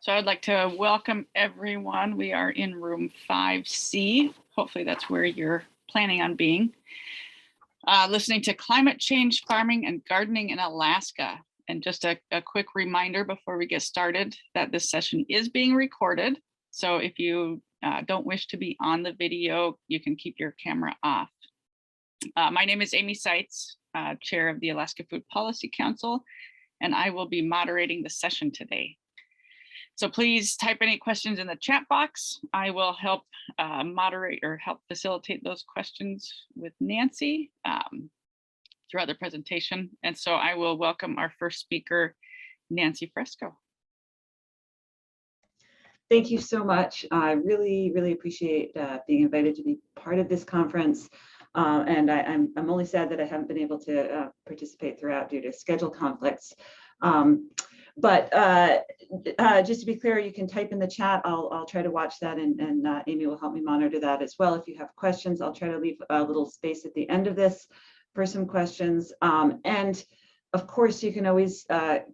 So I'd like to welcome everyone. We are in room 5C. Hopefully that's where you're planning on being. Listening to climate change, farming, and gardening in Alaska. And just a quick reminder before we get started that this session is being recorded. So if you don't wish to be on the video, you can keep your camera off. My name is Amy Seitz, Chair of the Alaska Food Policy Council, and I will be moderating the session today. So please type any questions in the chat box. I will help moderate or help facilitate those questions with Nancy throughout the presentation. And so I will welcome our first speaker, Nancy Fresco. Thank you so much. I really appreciate being invited to be part of this conference. And I'm only sad that I haven't been able to participate throughout due to schedule conflicts. But just to be clear, you can type in the chat. I'll try to watch that, and Amy will help me monitor that as well. If you have questions, I'll try to leave a little space at the end of this for some questions. And of course, you can always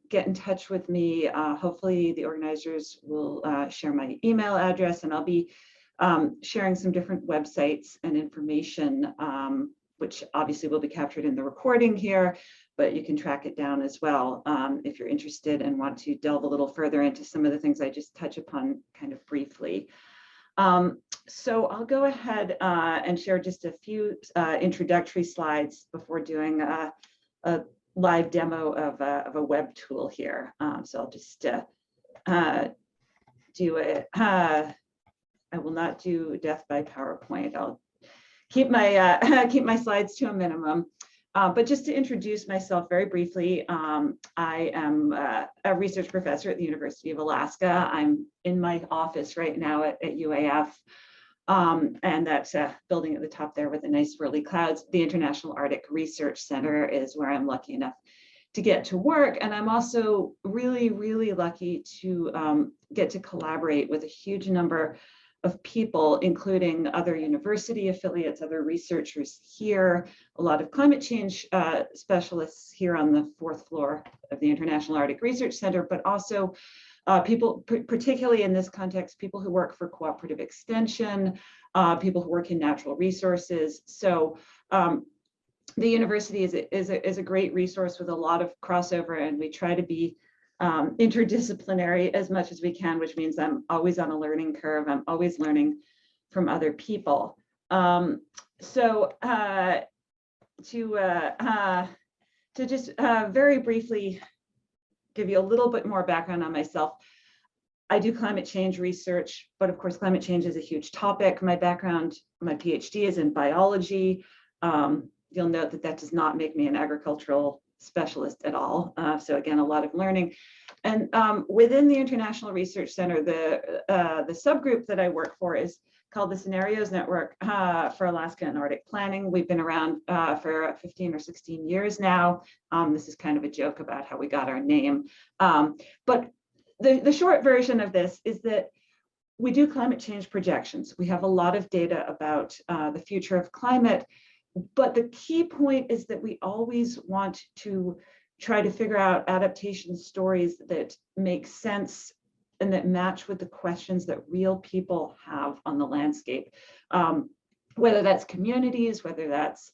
get in touch with me. Hopefully, the organizers will share my email address, and I'll be sharing some different websites and information, which obviously will be captured in the recording here, but you can track it down as well if you're interested and want to delve a little further into some of the things I just touch upon kind of briefly. So I'll go ahead and share just a few introductory slides before doing a live demo of a web tool here. So I'll just do it. I will not do death by PowerPoint. I'll keep my keep my slides to a minimum. But just to introduce myself very briefly, I am a research professor at the University of Alaska. I'm in my office right now at UAF, and that's a building at the top there with the nice swirly clouds. The International Arctic Research Center is where I'm lucky enough to get to work. And I'm also really lucky to get to collaborate with a huge number of people, including other university affiliates, other researchers here, a lot of climate change specialists here on the 4th floor of the International Arctic Research Center, but also people, particularly in this context, people who work for cooperative extension, people who work in natural resources. So the university is a great resource with a lot of crossover, and we try to be interdisciplinary as much as we can, which means I'm always on a learning curve. I'm always learning from other people. So to just very briefly give you a little bit more background on myself, I do climate change research, but of course, climate change is a huge topic. My background, my PhD is in biology. You'll note that that does not make me an agricultural specialist at all. So again, a lot of learning. And within the International Research Center, the subgroup that I work for is called the Scenarios Network for Alaska and Arctic Planning. We've been around for 15 or 16 years now. This is kind of a joke about how we got our name. But the short version of this is that we do climate change projections. We have a lot of data about the future of climate. But the key point is that we always want to try to figure out adaptation stories that make sense and that match with the questions that real people have on the landscape, whether that's communities, whether that's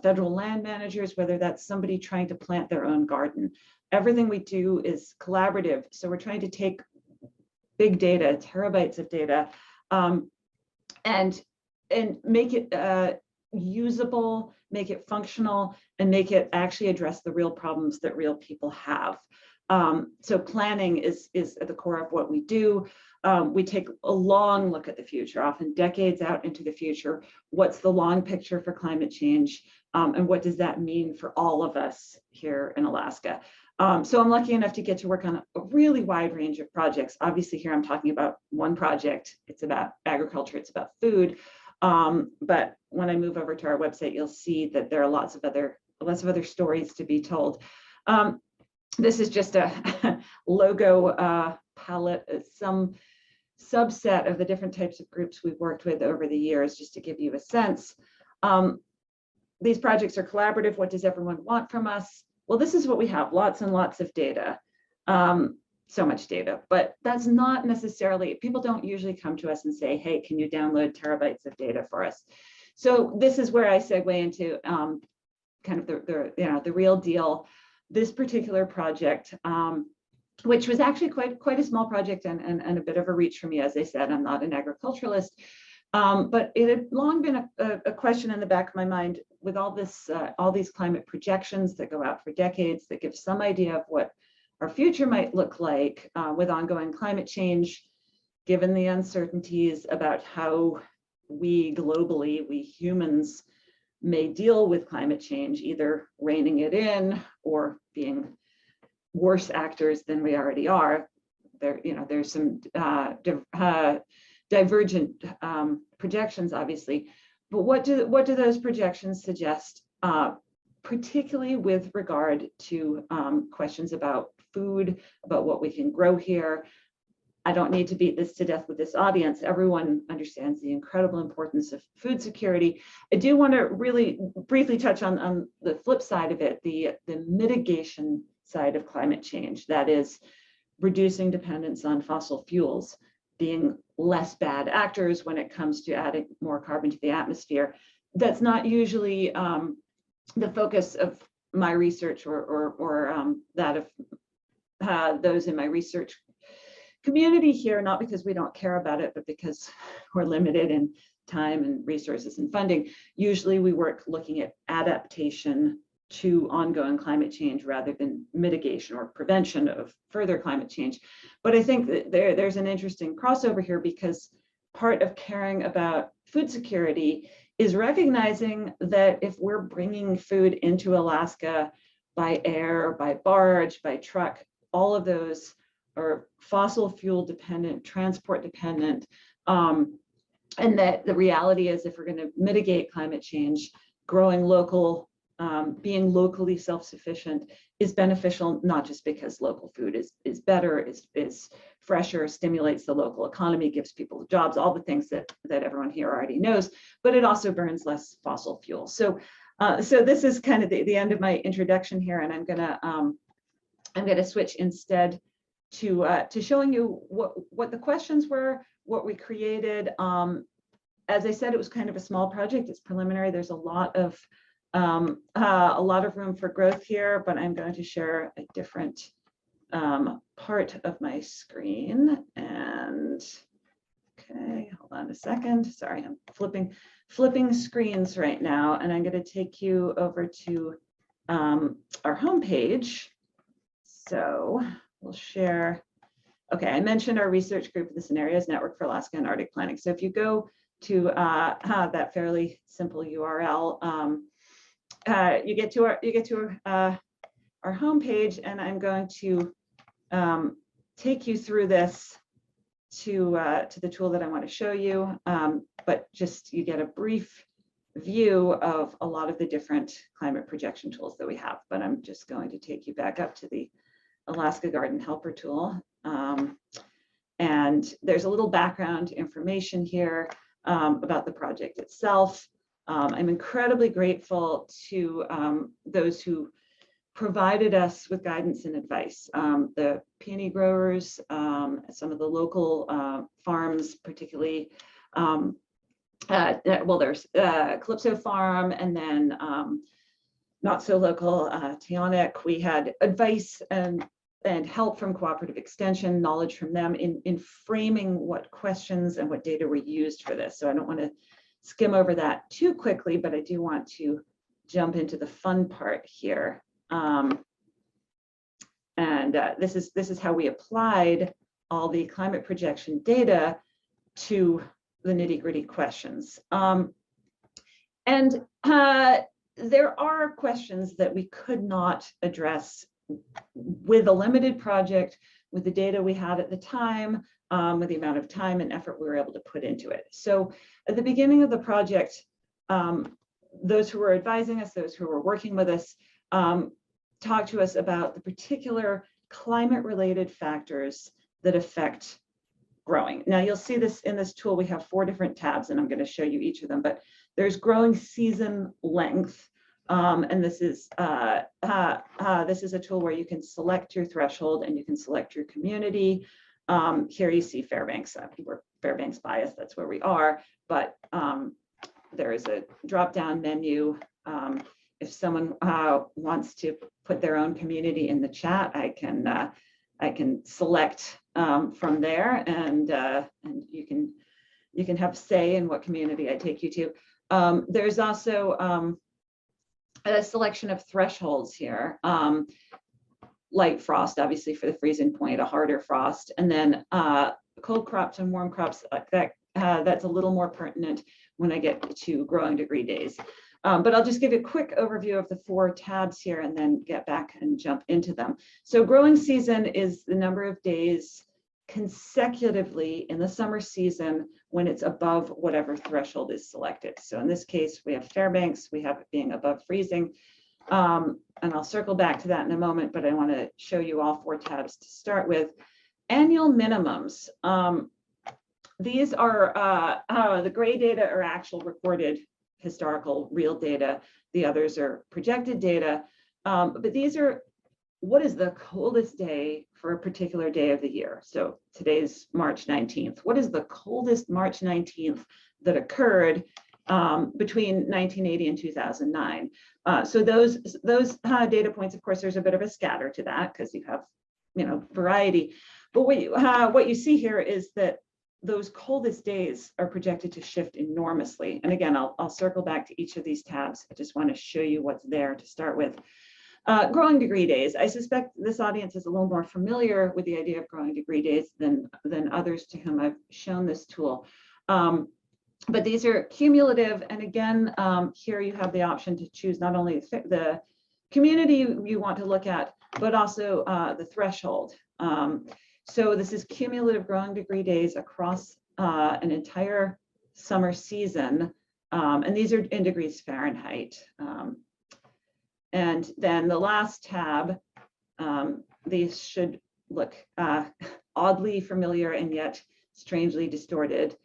federal land managers, whether that's somebody trying to plant their own garden. Everything we do is collaborative. So we're trying to take big data, terabytes of data, and make it usable, make it functional, and make it actually address the real problems that real people have. So planning is at the core of what we do. We take a long look at the future, often decades out into the future. What's the long picture for climate change? And what does that mean for all of us here in Alaska? So I'm lucky enough to get to work on a really wide range of projects. Obviously here I'm talking about one project. It's about agriculture, it's about food. But when I move over to our website, you'll see that there are lots of other stories to be told. This is just a logo palette, some subset of the different types of groups we've worked with over the years, just to give you a sense. These projects are collaborative. What does everyone want from us? Well, this is what we have, lots and lots of data, so much data, but that's not necessarily, people don't usually come to us and say, hey, can you download terabytes of data for us? So this is where I segue into kind of the real deal. This particular project, which was actually quite a small project and a bit of a reach for me. As I said, I'm not an agriculturalist, but it had long been a question in the back of my mind with all these climate projections that go out for decades that give some idea of what our future might look like with ongoing climate change, given the uncertainties about how we globally, we humans, may deal with climate change, either reining it in or being worse actors than we already are. There's some divergent projections, obviously, but what do those projections suggest, particularly with regard to questions about food, about what we can grow here? I don't need to beat this to death with this audience. Everyone understands the incredible importance of food security. I do want to really briefly touch on the flip side of it, the mitigation side of climate change. That is reducing dependence on fossil fuels, being less bad actors when it comes to adding more carbon to the atmosphere. That's not usually the focus of my research or that of those in my research community here, not because we don't care about it, but because we're limited in time and resources and funding. Usually we work looking at adaptation to ongoing climate change rather than mitigation or prevention of further climate change. But I think that there's an interesting crossover here, because part of caring about food security is recognizing that if we're bringing food into Alaska by air, by barge, by truck, all of those are fossil fuel dependent, transport dependent, and that the reality is, if we're going to mitigate climate change, growing local, being locally self-sufficient is beneficial, not just because local food is better, is fresher, stimulates the local economy, gives people jobs, all the things that everyone here already knows, but it also burns less fossil fuel. So this is kind of the end of my introduction here, and I'm gonna switch instead to showing you what the questions were, what we created. As I said, it was kind of a small project. It's preliminary. There's a lot of room for growth here, but I'm going to share a different part of my screen. And okay, hold on a second. Sorry, I'm flipping screens right now, and I'm going to take you over to our homepage. So we'll share. Okay, I mentioned our research group, the Scenarios Network for Alaska and Arctic Planning. So if you go to that fairly simple URL, you get to our homepage, and I'm going to take you through this to the tool that I want to show you. But just you get a brief view of a lot of the different climate projection tools that we have. But I'm just going to take you back up to the Alaska Garden Helper tool. And there's a little background information here about the project itself. I'm incredibly grateful to those who provided us with guidance and advice. The peony growers, some of the local farms, particularly, well, there's Calypso Farm, and then not so local, Teonic. We had advice and help from Cooperative Extension, knowledge from them in framing what questions and what data were used for this. So I don't want to skim over that too quickly, but I do want to jump into the fun part here. And this is how we applied all the climate projection data to the nitty-gritty questions. There are questions that we could not address with a limited project, with the data we had at the time, with the amount of time and effort we were able to put into it. So at the beginning of the project, those who were advising us, those who were working with us, talked to us about the particular climate-related factors that affect growing. Now you'll see this in this tool, we have 4 different tabs, and I'm going to show you each of them, but there's growing season length. And this is a tool where you can select your threshold and you can select your community. Here you see Fairbanks. We're Fairbanks biased, that's where we are, but there is a drop-down menu. If someone wants to put their own community in the chat, I can select from there, and you can have say in what community I take you to. There's also a selection of thresholds here. Light frost, obviously for the freezing point, a harder frost, and then cold crops and warm crops. That's a little more pertinent when I get to growing degree days. But I'll just give you a quick overview of the 4 tabs here and then get back and jump into them. So growing season is the number of days consecutively in the summer season when it's above whatever threshold is selected. So in this case, we have Fairbanks, we have it being above freezing. And I'll circle back to that in a moment, but I want to show you all 4 tabs to start with. Annual minimums. These are the gray data are actual recorded historical real data. The others are projected data. But these are what is the coldest day for a particular day of the year. So today's March 19th. What is the coldest March 19th that occurred between 1980 and 2009? So those data points, of course, there's a bit of a scatter to that because you have, variety. But what you see here is that those coldest days are projected to shift enormously. And again, I'll circle back to each of these tabs. I just want to show you what's there to start with. Growing degree days. I suspect this audience is a little more familiar with the idea of growing degree days than others to whom I've shown this tool. But these are cumulative. And again, here you have the option to choose not only the community you want to look at, but also the threshold. So this is cumulative growing degree days across an entire summer season. And these are in degrees Fahrenheit. And then the last tab, these should look oddly familiar and yet strangely distorted.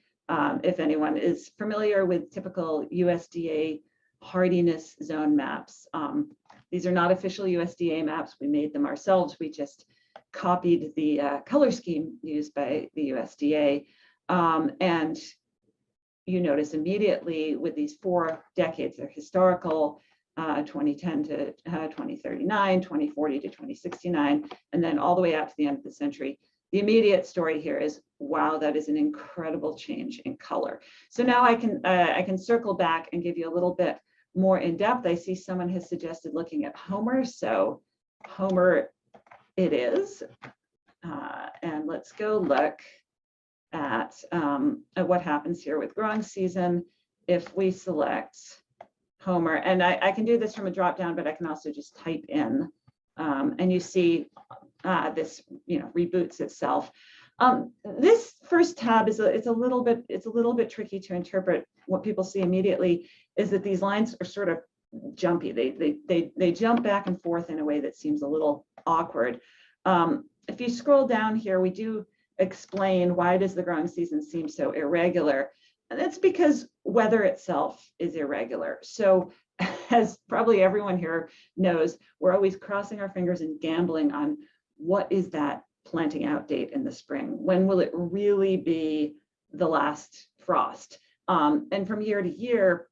If anyone is familiar with typical USDA hardiness zone maps. These are not official USDA maps. We made them ourselves. We just copied the color scheme used by the USDA. And you notice immediately with these 4 decades, they're historical, 2010 to 2039, 2040 to 2069, and then all the way out to the end of the century. The immediate story here is, wow, that is an incredible change in color. So now I can circle back and give you a little bit more in depth. I see someone has suggested looking at Homer. So Homer it is. And let's go look at what happens here with growing season if we select Homer. And I can do this from a drop down, but I can also just type in and you see this reboots itself. This first tab is it's a little bit tricky to interpret. What people see immediately is that these lines are sort of jumpy. They jump back and forth in a way that seems a little awkward. If you scroll down here, we do explain why does the growing season seem so irregular. And that's because weather itself is irregular. So as probably everyone here knows, we're always crossing our fingers and gambling on what is that planting out date in the spring? When will it really be the last frost? And from year to year,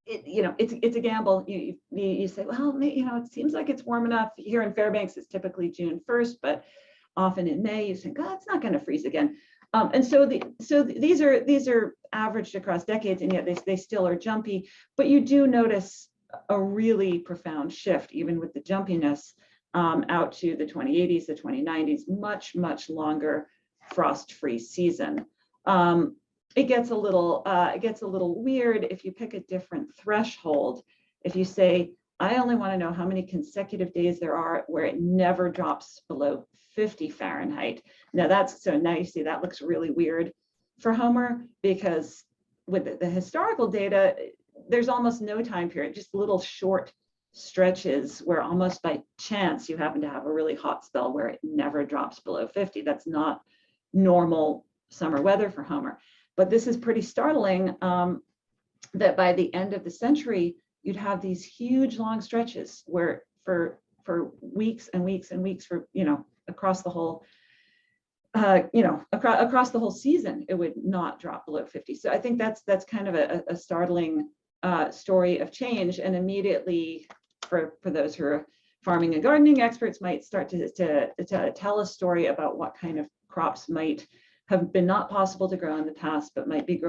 it's a gamble. You say, well, it seems like it's warm enough. Here in Fairbanks, it's typically June 1st, but often in May, you think, oh, it's not going to freeze again. And so these are averaged across decades, and yet they still are jumpy. But you do notice a really profound shift, even with the jumpiness, out to the 2080s, the 2090s, much longer frost-free season. It gets a little weird if you pick a different threshold. If you say, I only want to know how many consecutive days there are where it never drops below 50 Fahrenheit. Now now you see that looks really weird for Homer, because with the historical data, there's almost no time period, just little short stretches where almost by chance you happen to have a really hot spell where it never drops below 50. That's not normal summer weather for Homer. But this is pretty startling, that by the end of the century, you'd have these huge long stretches where for weeks and weeks and weeks, for across the whole across the whole season, it would not drop below 50. So I think that's kind of a startling story of change. And immediately, for those who are farming and gardening experts, might start to tell a story about what kind of crops might have been not possible to grow in the past, but might be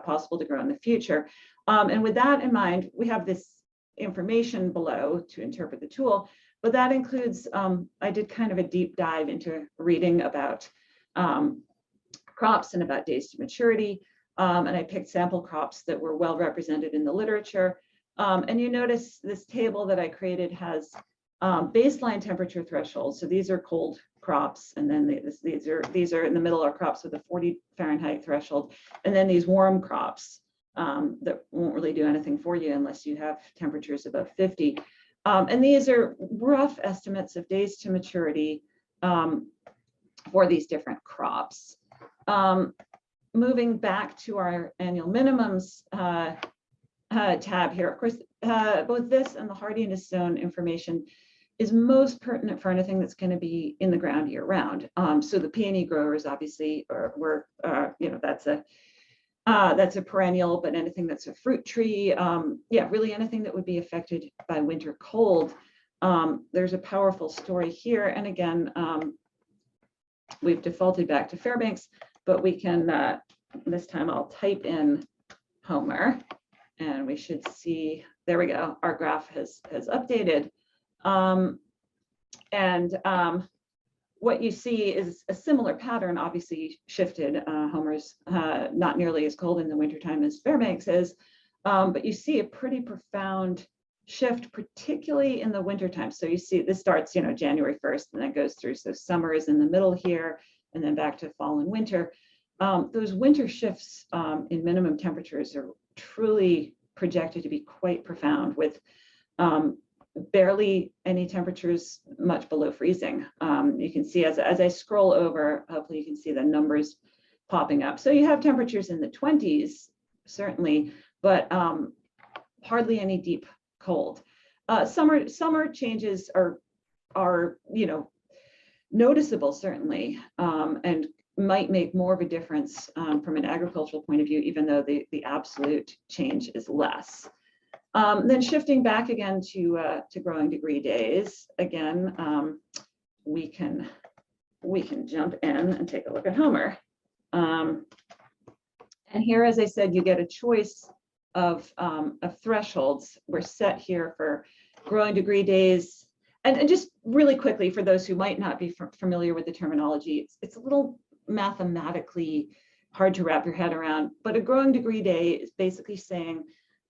possible to grow in the future. And with that in mind, we have this information below to interpret the tool, but that includes, I did kind of a deep dive into reading about crops and about days to maturity. And I picked sample crops that were well represented in the literature. And you notice this table that I created has baseline temperature thresholds. So these are cold crops, and then these are in the middle are crops with a 40 Fahrenheit threshold, and then these warm crops that won't really do anything for you unless you have temperatures above 50. And these are rough estimates of days to maturity for these different crops. Moving back to our annual minimums tab here, of course, both this and the hardiness zone information is most pertinent for anything that's going to be in the ground year round. So the peony growers, obviously, that's a perennial, but anything that's a fruit tree, really anything that would be affected by winter cold. There's a powerful story here. And again, we've defaulted back to Fairbanks, but we can, this time I'll type in Homer, and we should see, there we go, our graph has updated. What you see is a similar pattern, obviously shifted. Homer's not nearly as cold in the wintertime as Fairbanks is, but you see a pretty profound shift, particularly in the wintertime. So you see this starts, January 1st, and then goes through. So summer is in the middle here, and then back to fall and winter. Those winter shifts in minimum temperatures are truly projected to be quite profound, with barely any temperatures much below freezing. You can see as I scroll over, hopefully you can see the numbers popping up. So you have temperatures in the 20s, certainly, but hardly any deep cold. Summer changes are noticeable, certainly, and might make more of a difference from an agricultural point of view, even though the absolute change is less. Then shifting back again to growing degree days, again, we can jump in and take a look at Homer. And here, as I said, you get a choice of thresholds. We're set here for growing degree days. And just really quickly, for those who might not be familiar with the terminology, it's a little mathematically hard to wrap your head around, but a growing degree day is basically saying,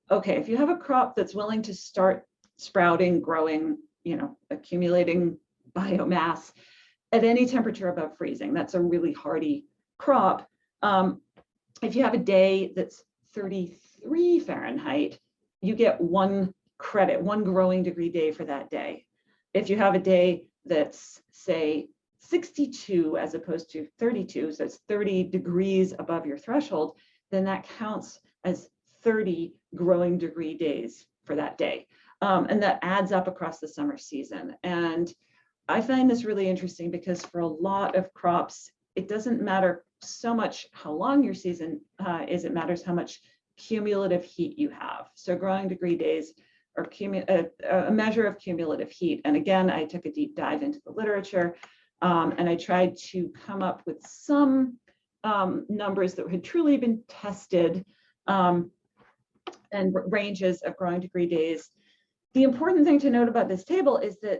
okay, if you have a crop that's willing to start sprouting, growing, accumulating biomass at any temperature above freezing, that's a really hardy crop. If you have a day that's 33 Fahrenheit, you get one credit, one growing degree day for that day. If you have a day that's, say, 62 as opposed to 32, so it's 30 degrees above your threshold, then that counts as 30 growing degree days for that day. And that adds up across the summer season. And I find this really interesting because for a lot of crops, it doesn't matter so much how long your season is, it matters how much cumulative heat you have. So growing degree days are a measure of cumulative heat. And again, I took a deep dive into the literature, and I tried to come up with some numbers that had truly been tested, and ranges of growing degree days. The important thing to note about this table is that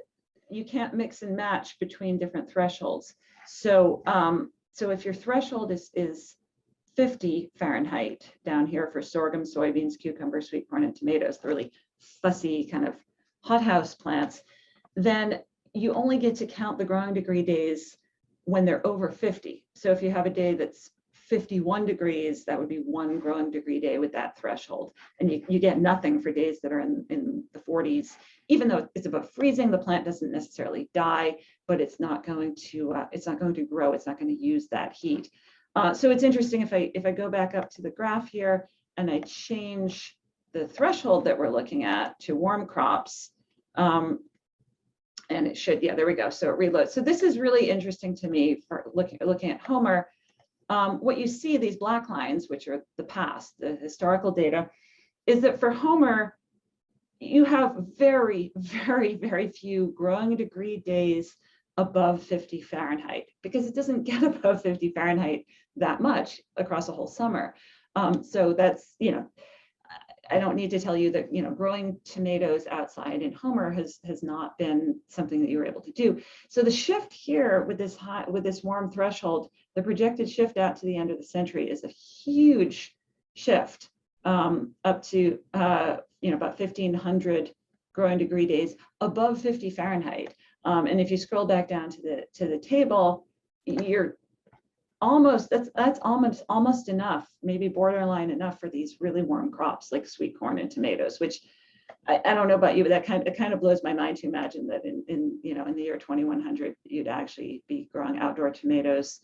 you can't mix and match between different thresholds. So, so if your threshold is 50 Fahrenheit down here for sorghum, soybeans, cucumber, sweet corn, and tomatoes, the really fussy kind of hothouse plants, then you only get to count the growing degree days when they're over 50. So if you have a day that's 51 degrees, that would be 1 growing degree day with that threshold. And you get nothing for days that are in the 40s. Even though it's above freezing, the plant doesn't necessarily die, but it's not going to grow. It's not going to use that heat. So it's interesting if I go back up to the graph here and I change the threshold that we're looking at to warm crops, and it should, yeah, there we go. So it reloads. So this is really interesting to me for looking at Homer. What you see, these black lines, which are the past, the historical data, is that for Homer, you have very, very, very few growing degree days above 50 Fahrenheit, because it doesn't get above 50 Fahrenheit that much across a whole summer. So that's, you know, I don't need to tell you that, you know, growing tomatoes outside in Homer has not been something that you were able to do. So the shift here with this warm threshold, the projected shift out to the end of the century is a huge shift, up to you know, about 1,500 growing degree days above 50 Fahrenheit. And if you scroll back down to the table, you're that's almost enough, maybe borderline enough for these really warm crops like sweet corn and tomatoes, which I don't know about you, but it kind of blows my mind to imagine that in you know, in the year 2100 you'd actually be growing outdoor tomatoes.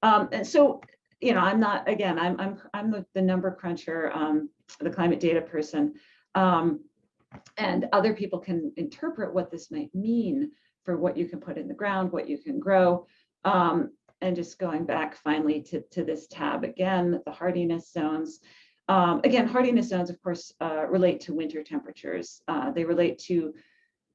And so, you know, I'm not, again, I'm the number cruncher, the climate data person, and other people can interpret what this might mean for what you can put in the ground, what you can grow. And just going back finally to this tab again, the hardiness zones. Again, hardiness zones, of course, relate to winter temperatures. They relate to,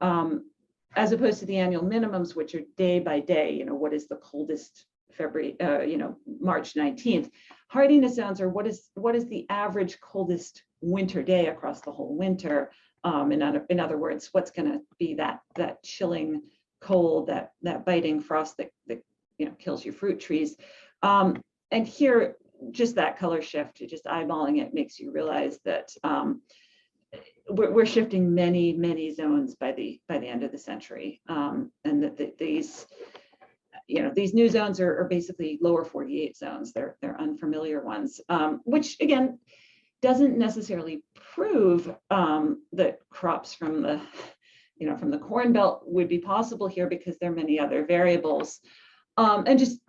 as opposed to the annual minimums, which are day by day, you know, what is the coldest February, you know, March 19th. Hardiness zones are what is the average coldest winter day across the whole winter. In other words, what's going to be that chilling cold, that biting frost that you know, kills your fruit trees. And here, just that color shift, just eyeballing it makes you realize that we're shifting many zones by the end of the century, and that these, you know, these new zones are basically lower 48 zones. They're unfamiliar ones, which again doesn't necessarily prove that crops from the, you know, from the Corn Belt would be possible here, because there are many other variables. And just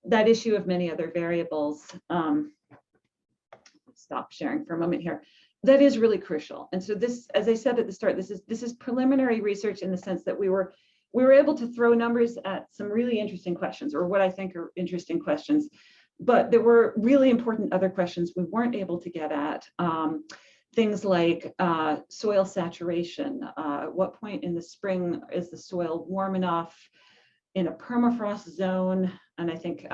that issue of many other variables, stop sharing for a moment here, that is really crucial. And so this, as I said at the start, this is preliminary research in the sense that we were able to throw numbers at some really interesting questions, or what I think are interesting questions, but there were really important other questions we weren't able to get at. Things like soil saturation. At what point in the spring is the soil warm enough in a permafrost zone? And I think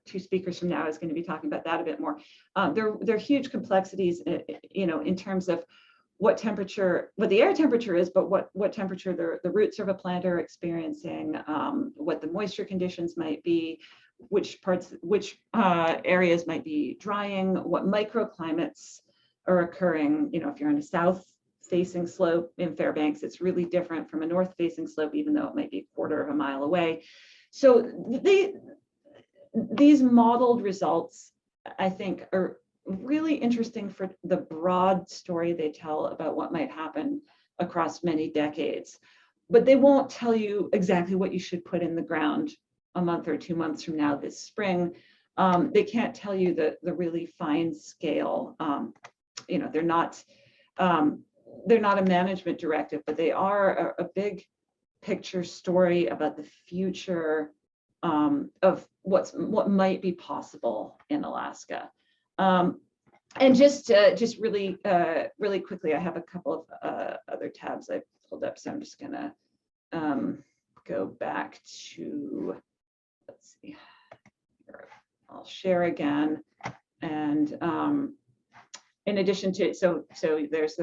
two speakers from now is going to be talking about that a bit more. There are huge complexities, you know, in terms of what the air temperature is, but what temperature the roots of a plant are experiencing, what the moisture conditions might be, which areas might be drying, what microclimates are occurring. You know, if you're on a south-facing slope in Fairbanks, it's really different from a north-facing slope, even though it might be a quarter of a mile away. So these modeled results, I think, are really interesting for the broad story they tell about what might happen across many decades. But they won't tell you exactly what you should put in the ground a month or 2 months from now this spring. They can't tell you the really fine scale. You know, they're not a management directive, but they are a big picture story about the future of what might be possible in Alaska. And just really quickly, I have a couple of other tabs I pulled up, so I'm just gonna go back to, let's see, here. I'll share again. And in addition to, so there's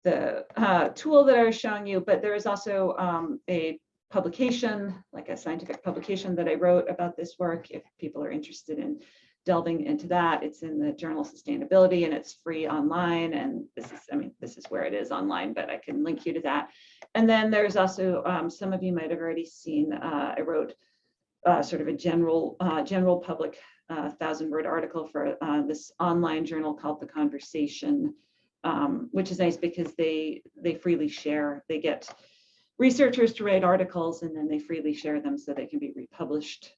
tool that I was showing you, but there is also a publication, like a scientific publication that I wrote about this work. If people are interested in delving into that, it's in the journal Sustainability and it's free online. And this is, I mean, this is where it is online, but I can link you to that. And then there's also, some of you might have already seen, I wrote sort of a general public 1,000-word article for this online journal called The Conversation, which is nice because they freely share. They get researchers to write articles and then they freely share them so they can be republished.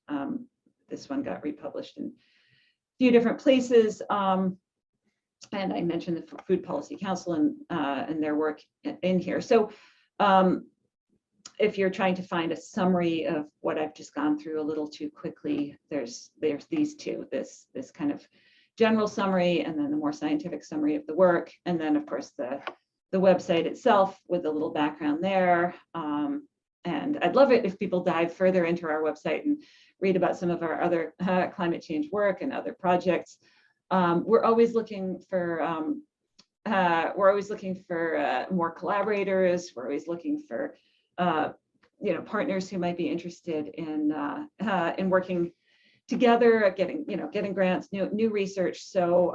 This one got republished in a few different places. And I mentioned the Food Policy Council and their work in here. So if you're trying to find a summary of what I've just gone through a little too quickly, there's these two, this kind of general summary and then the more scientific summary of the work. And then of course the website itself with a little background there. And I'd love it if people dive further into our website and read about some of our other climate change work and other projects. We're always looking for more collaborators. We're always looking for partners who might be interested in working together, getting grants, new research. So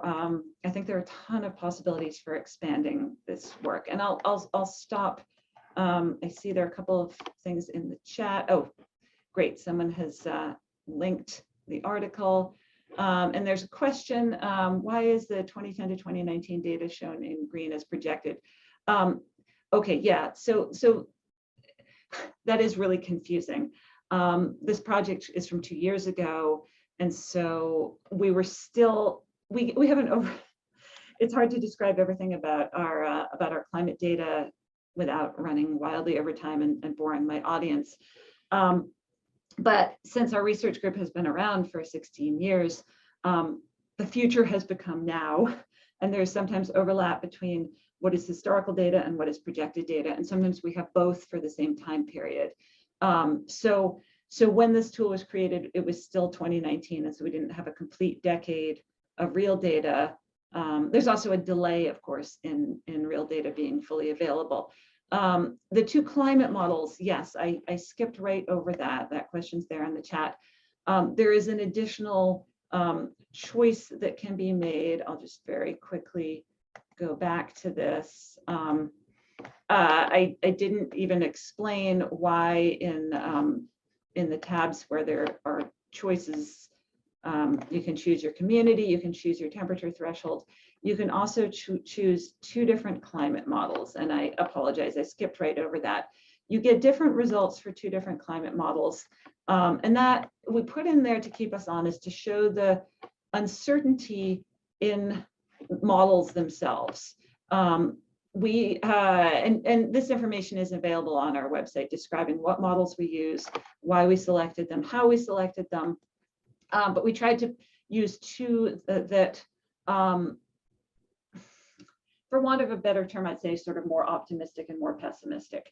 I think there are a ton of possibilities for expanding this work. And I'll stop. I see there are a couple of things in the chat. Oh, great! Someone has linked the article. And there's a question: why is the 2010 to 2019 data shown in green as projected? Okay, yeah. So that is really confusing. This project is from 2 years ago, and so we were still we haven't it's hard to describe everything about our climate data without running wildly over time and boring my audience. But since our research group has been around for 16 years, the future has become now, and there's sometimes overlap between what is historical data and what is projected data, and sometimes we have both for the same time period. So when this tool was created, it was still 2019, and so we didn't have a complete decade of real data. There's also a delay, of course, in real data being fully available. The two climate models, yes, I skipped right over that. That question's there in the chat. There is an additional choice that can be made. I'll just very quickly go back to this. I didn't even explain why in the tabs where there are choices, you can choose your community, you can choose your temperature threshold. You can also choose two different climate models. And I apologize, I skipped right over that. You get different results for two different climate models. And that we put in there to keep us honest, to show the uncertainty in models themselves. And this information is available on our website, describing what models we use, why we selected them, how we selected them. But we tried to use two that, for want of a better term, I'd say sort of more optimistic and more pessimistic.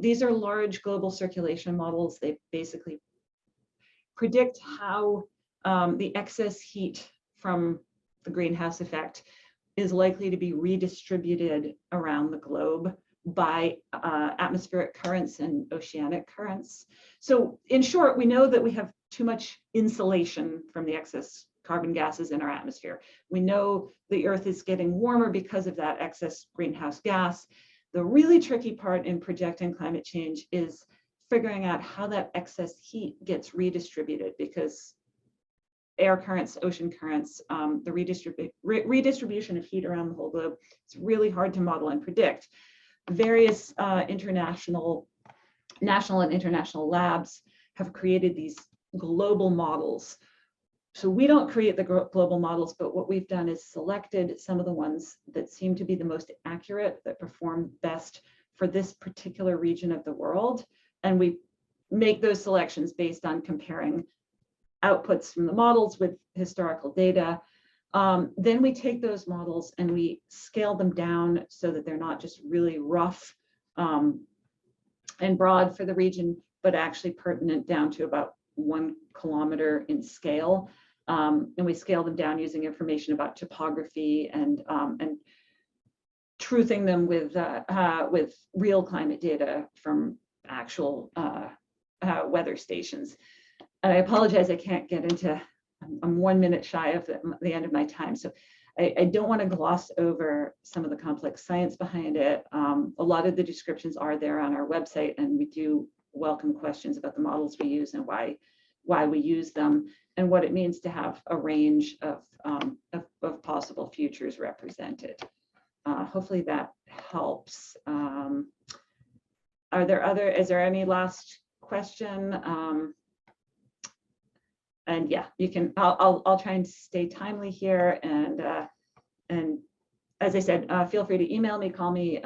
These are large global circulation models. They basically predict how the excess heat from the greenhouse effect is likely to be redistributed around the globe by atmospheric currents and oceanic currents. So in short, we know that we have too much insulation from the excess carbon gases in our atmosphere. We know the Earth is getting warmer because of that excess greenhouse gas. The really tricky part in projecting climate change is figuring out how that excess heat gets redistributed, because air currents, ocean currents, the redistribution of heat around the whole globe, it's really hard to model and predict. Various national and international labs have created these global models. So we don't create the global models, but what we've done is selected some of the ones that seem to be the most accurate, that perform best for this particular region of the world. And we make those selections based on comparing outputs from the models with historical data. Then we take those models and we scale them down so that they're not just really rough and broad for the region, but actually pertinent down to about 1 kilometer in scale. And we scale them down using information about topography and truthing them with real climate data from actual weather stations. And I apologize, I can't get into, I'm 1 minute shy of the end of my time. So I don't want to gloss over some of the complex science behind it. A lot of the descriptions are there on our website, and we do welcome questions about the models we use and why we use them and what it means to have a range of possible futures represented. Hopefully that helps. Is there any last question? And yeah, you can, I'll try and stay timely here. And as I said, feel free to email me, call me.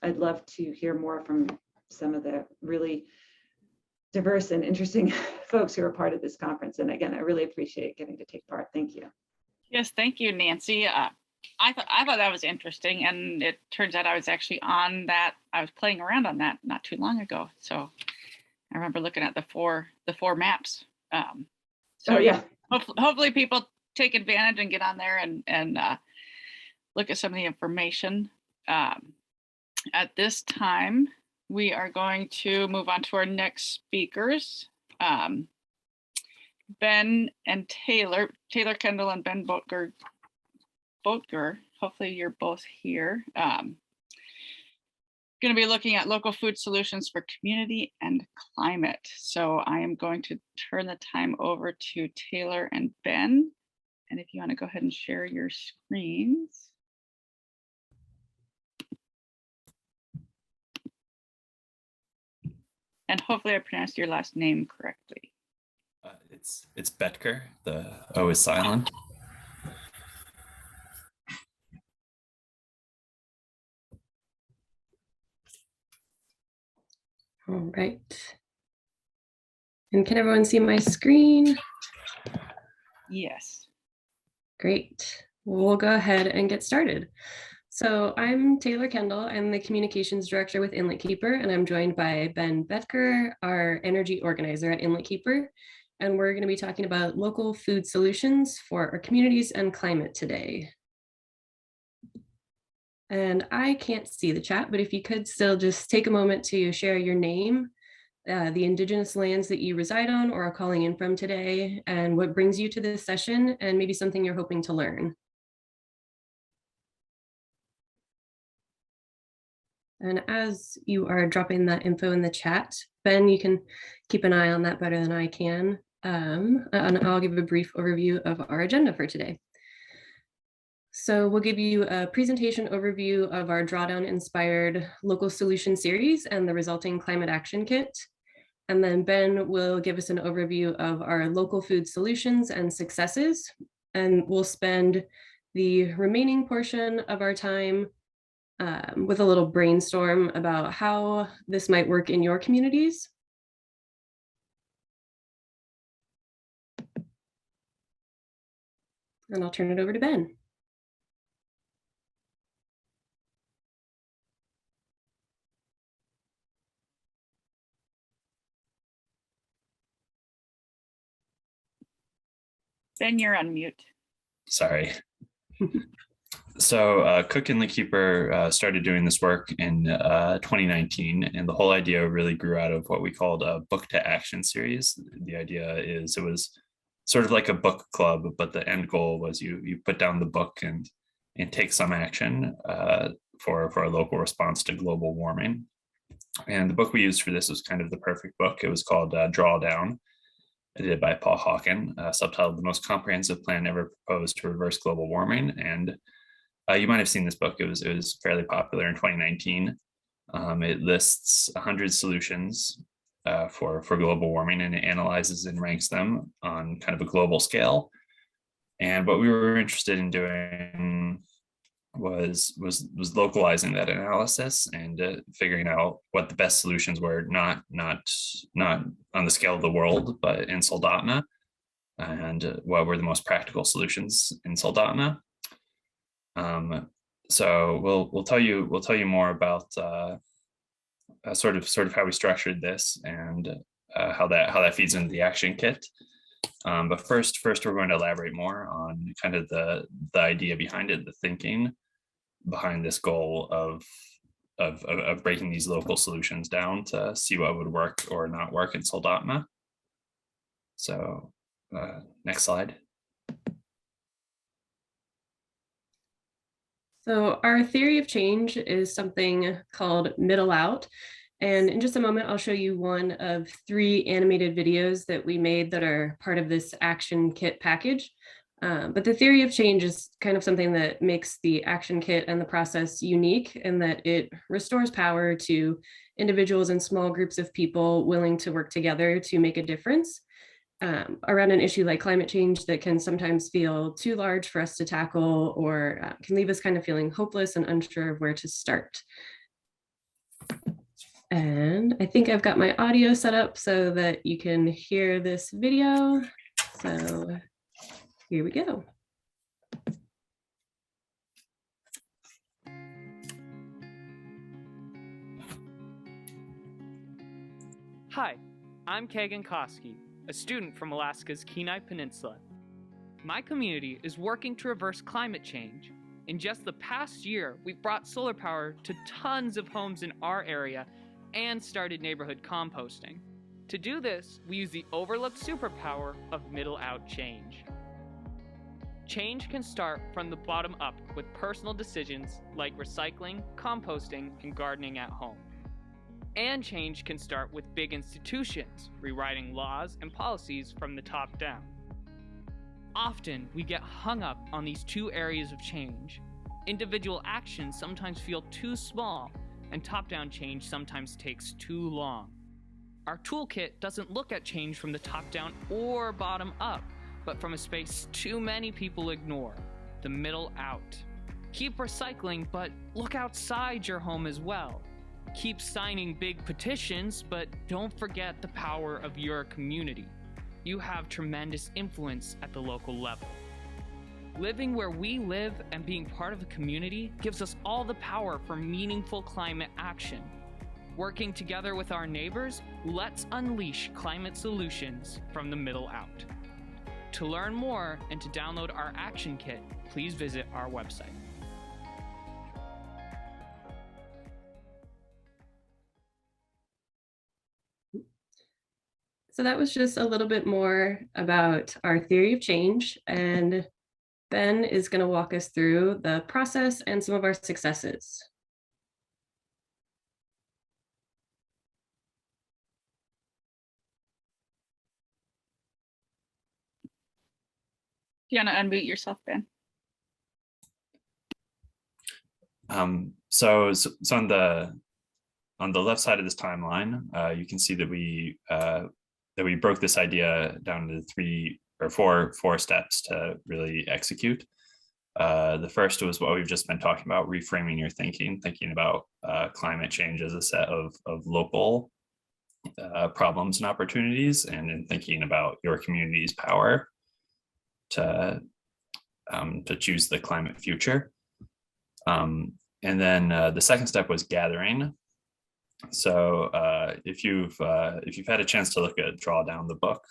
I'd love to hear more from some of the really diverse and interesting folks who are part of this conference. And again, I really appreciate getting to take part. Thank you. Yes, thank you, Nancy. I thought that was interesting, and it turns out I was actually on that. I was playing around on that not too long ago. So I remember looking at the four maps. So yeah, hopefully people take advantage and get on there and look at some of the information. At this time, we are going to move on to our next speakers. Ben and Taylor Kendall and Ben Boatger, hopefully you're both here. Going to be looking at local food solutions for community and climate. So I am going to turn the time over to Taylor and Ben. And if you want to go ahead and share your screens. And hopefully I pronounced your last name correctly. It's Betker. The O is silent. All right. And can everyone see my screen? Yes. Great. We'll go ahead and get started. So I'm Taylor Kendall. I'm the communications director with Inletkeeper, and I'm joined by Ben Betker, our energy organizer at Inletkeeper. And we're going to be talking about local food solutions for our communities and climate today. And I can't see the chat, but if you could still just take a moment to share your name, the Indigenous lands that you reside on or are calling in from today, and what brings you to this session, and maybe something you're hoping to learn. And as you are dropping that info in the chat, Ben, you can keep an eye on that better than I can. And I'll give a brief overview of our agenda for today. So we'll give you a presentation overview of our Drawdown inspired local solution series and the resulting climate action kit. And then Ben will give us an overview of our local food solutions and successes. And we'll spend the remaining portion of our time with a little brainstorm about how this might work in your communities. And I'll turn it over to Ben. Ben, you're on mute. Sorry. So Cook Inletkeeper started doing this work in 2019, and the whole idea really grew out of what we called a book to action series. The idea is it was sort of like a book club, but the end goal was you put down the book and take some action for a local response to global warming. And the book we used for this was kind of the perfect book. It was called Drawdown, edited by Paul Hawken, subtitled The Most Comprehensive Plan Ever Proposed to Reverse Global Warming. And you might have seen this book. It was fairly popular in 2019. It lists 100 solutions for global warming, and it analyzes and ranks them on kind of a global scale. And what we were interested in doing was localizing that analysis and figuring out what the best solutions were, not on the scale of the world, but in Soldotna, and what were the most practical solutions in Soldotna. So we'll tell you more about sort of how we structured this and how that feeds into the action kit. But first we're going to elaborate more on kind of the idea behind it, the thinking. behind this goal of breaking these local solutions down to see what would work or not work in Soldotna. So next slide. So our theory of change is something called middle out. And in just a moment, I'll show you one of 3 animated videos that we made that are part of this action kit package. But the theory of change is kind of something that makes the action kit and the process unique in that it restores power to individuals and small groups of people willing to work together to make a difference around an issue like climate change that can sometimes feel too large for us to tackle, or can leave us kind of feeling hopeless and unsure of where to start. And I think I've got my audio set up so that you can hear this video. So here we go. Hi, I'm Kagan Koski, a student from Alaska's Kenai Peninsula. My community is working to reverse climate change. In just the past year, we've brought solar power to tons of homes in our area and started neighborhood composting. To do this, we use the overlooked superpower of middle-out change. Change can start from the bottom up with personal decisions like recycling, composting, and gardening at home. And change can start with big institutions, rewriting laws and policies from the top down. Often, we get hung up on these 2 areas of change. Individual actions sometimes feel too small, and top-down change sometimes takes too long. Our toolkit doesn't look at change from the top down or bottom up, but from a space too many people ignore, the middle out. Keep recycling, but look outside your home as well. Keep signing big petitions, but don't forget the power of your community. You have tremendous influence at the local level. Living where we live and being part of a community gives us all the power for meaningful climate action. Working together with our neighbors, let's unleash climate solutions from the middle out. To learn more and to download our action kit, please visit our website. So that was just a little bit more about our theory of change, and Ben is going to walk us through the process and some of our successes. Do you want to unmute yourself, Ben? So on the left side of this timeline, you can see that we broke this idea down into 3 or 4 steps to really execute. The first was what we've just been talking about: reframing your thinking about climate change as a set of local problems and opportunities, and in thinking about your community's power to choose the climate future. And then the second step was gathering. So if you've had a chance to look at Drawdown the book,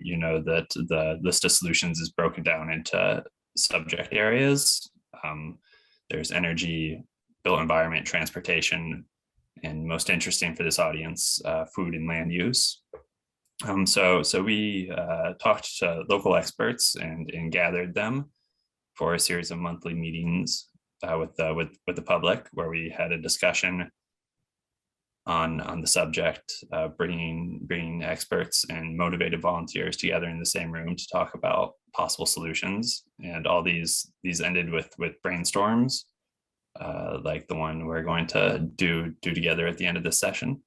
you know that the list of solutions is broken down into subject areas. There's energy, built environment, transportation, and most interesting for this audience, food and land use. So we talked to local experts and gathered them for a series of monthly meetings with the public, where we had a discussion on the subject, bringing experts and motivated volunteers together in the same room to talk about possible solutions. And all these ended with brainstorms, like the one we're going to do together at the end of this session,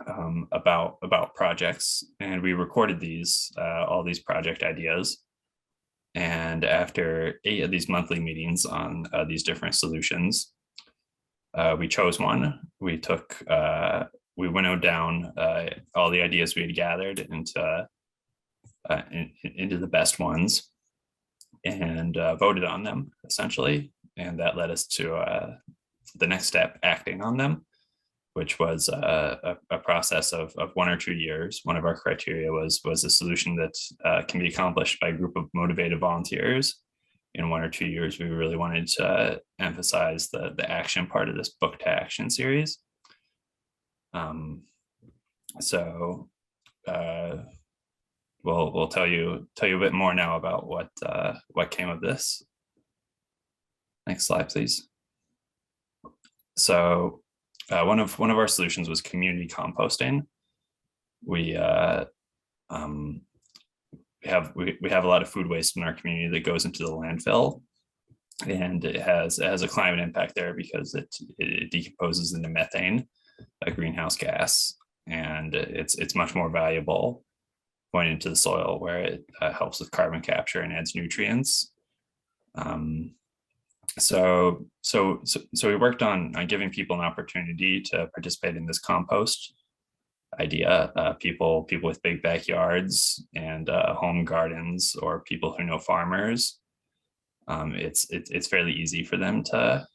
about projects. And we recorded all these project ideas. And after 8 of these monthly meetings on these different solutions, we chose one. We winnowed down all the ideas we had gathered into the best ones, and voted on them, essentially. And that led us to the next step, acting on them, which was a process of 1 or 2 years. One of our criteria was a solution that can be accomplished by a group of motivated volunteers in 1 or 2 years, we really wanted to emphasize the action part of this book to action series. So we'll tell you a bit more now about what came of this. Next slide, please. So one of our solutions was community composting. We have a lot of food waste in our community that goes into the landfill, and it has a climate impact there because it decomposes into methane, a greenhouse gas, and it's much more valuable going into the soil where it helps with carbon capture and adds nutrients. So we worked on giving people an opportunity to participate in this compost idea. People with big backyards and home gardens, or people who know farmers. It's fairly easy for them to,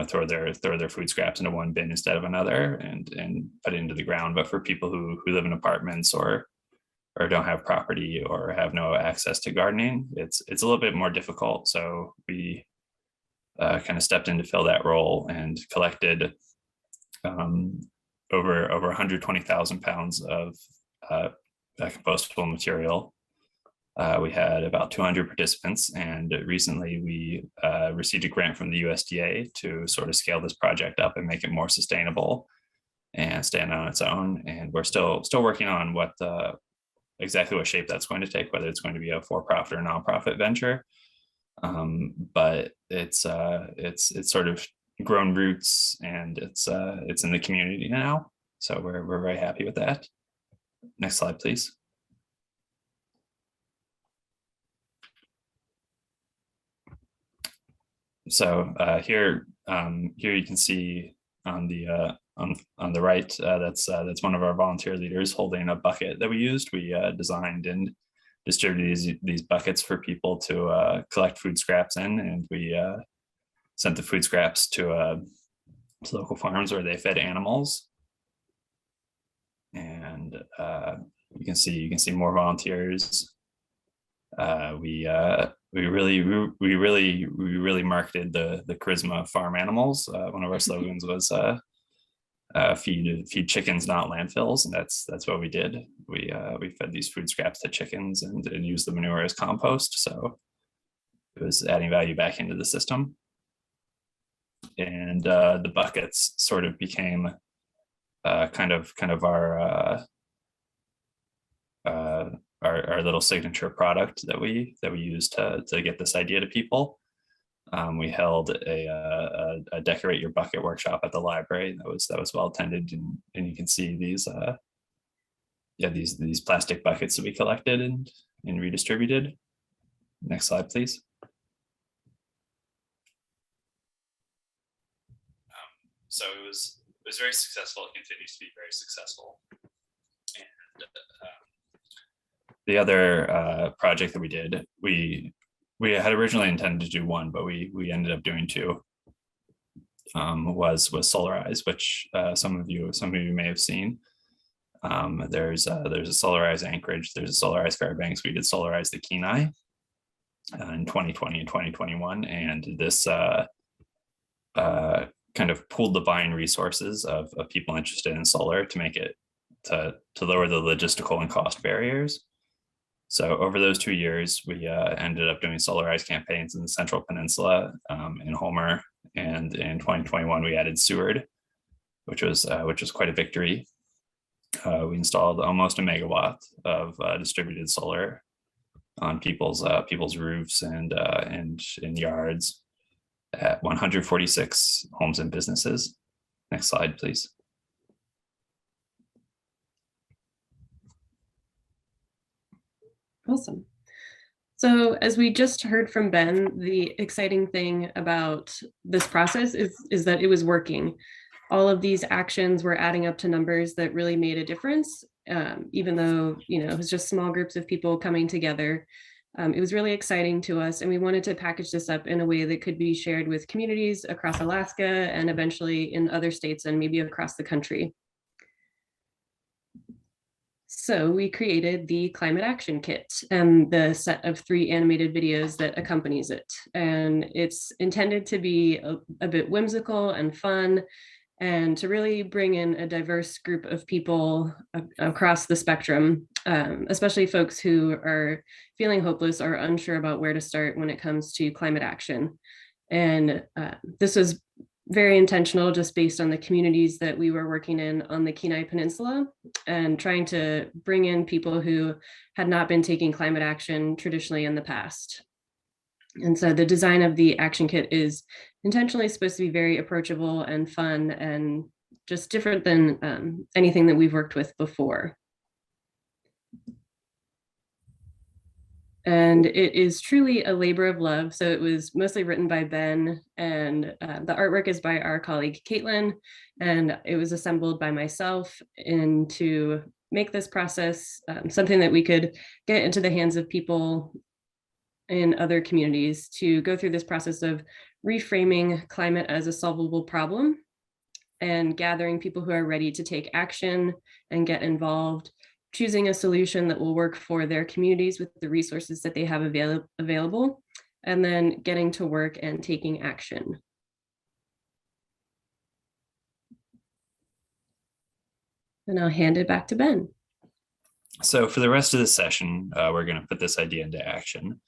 throw their food scraps into one bin instead of another and put it into the ground. But for people who live in apartments or don't have property or have no access to gardening, it's a little bit more difficult. So we kind of stepped in to fill that role and collected over 120,000 pounds of compostable material. We had about 200 participants, and recently we received a grant from the USDA to sort of scale this project up and make it more sustainable and stand on its own. And we're still working on exactly what shape that's going to take, whether it's going to be a for-profit or nonprofit venture. But it's sort of grown roots, and it's in the community now. So we're very happy with that. Next slide, please. So here you can see on the right, that's one of our volunteer leaders holding a bucket that we used. We designed and distributed these buckets for people to collect food scraps in, and we sent the food scraps to local farms where they fed animals. And you can see more volunteers. We really marketed the charisma of farm animals. One of our slogans was feed chickens, not landfills, and that's what we did. We fed these food scraps to chickens and used the manure as compost. So it was adding value back into the system. And the buckets sort of became kind of our little signature product that we used to get this idea to people. We held a decorate your bucket workshop at the library that was well attended, and you can see these plastic buckets that we collected and redistributed. Next slide, please. So it was very successful. It continues to be very successful. And the other project that we did, we had originally intended to do one, but we ended up doing two. Was Solarize, which some of you may have seen. There's a Solarize Anchorage, there's a Solarize Fairbanks. We did Solarize the Kenai in 2020 and 2021, and this kind of pooled the buying resources of people interested in solar to make it to lower the logistical and cost barriers. So over those 2 years, we ended up doing Solarize campaigns in the Central Peninsula, in Homer, and in 2021 we added Seward, which was quite a victory. We installed almost a megawatt of distributed solar on people's roofs and in yards at 146 homes and businesses. Next slide, please. Awesome. So as we just heard from Ben, the exciting thing about this process is that it was working. All of these actions were adding up to numbers that really made a difference, even though it was just small groups of people coming together. It was really exciting to us, and we wanted to package this up in a way that could be shared with communities across Alaska and eventually in other states and maybe across the country. So we created the Climate Action Kit and the set of 3 animated videos that accompanies it. And it's intended to be a bit whimsical and fun, and to really bring in a diverse group of people across the spectrum, especially folks who are feeling hopeless or unsure about where to start when it comes to climate action. And this was very intentional, just based on the communities that we were working in on the Kenai Peninsula, and trying to bring in people who had not been taking climate action traditionally in the past. And so the design of the action kit is intentionally supposed to be very approachable and fun, and just different than anything that we've worked with before. And it is truly a labor of love. So it was mostly written by Ben, and the artwork is by our colleague Caitlin, and it was assembled by myself to make this process something that we could get into the hands of people in other communities, to go through this process of reframing climate as a solvable problem and gathering people who are ready to take action and get involved, choosing a solution that will work for their communities with the resources that they have available, and then getting to work and taking action. And I'll hand it back to Ben. So for the rest of the session, we're going to put this idea into action.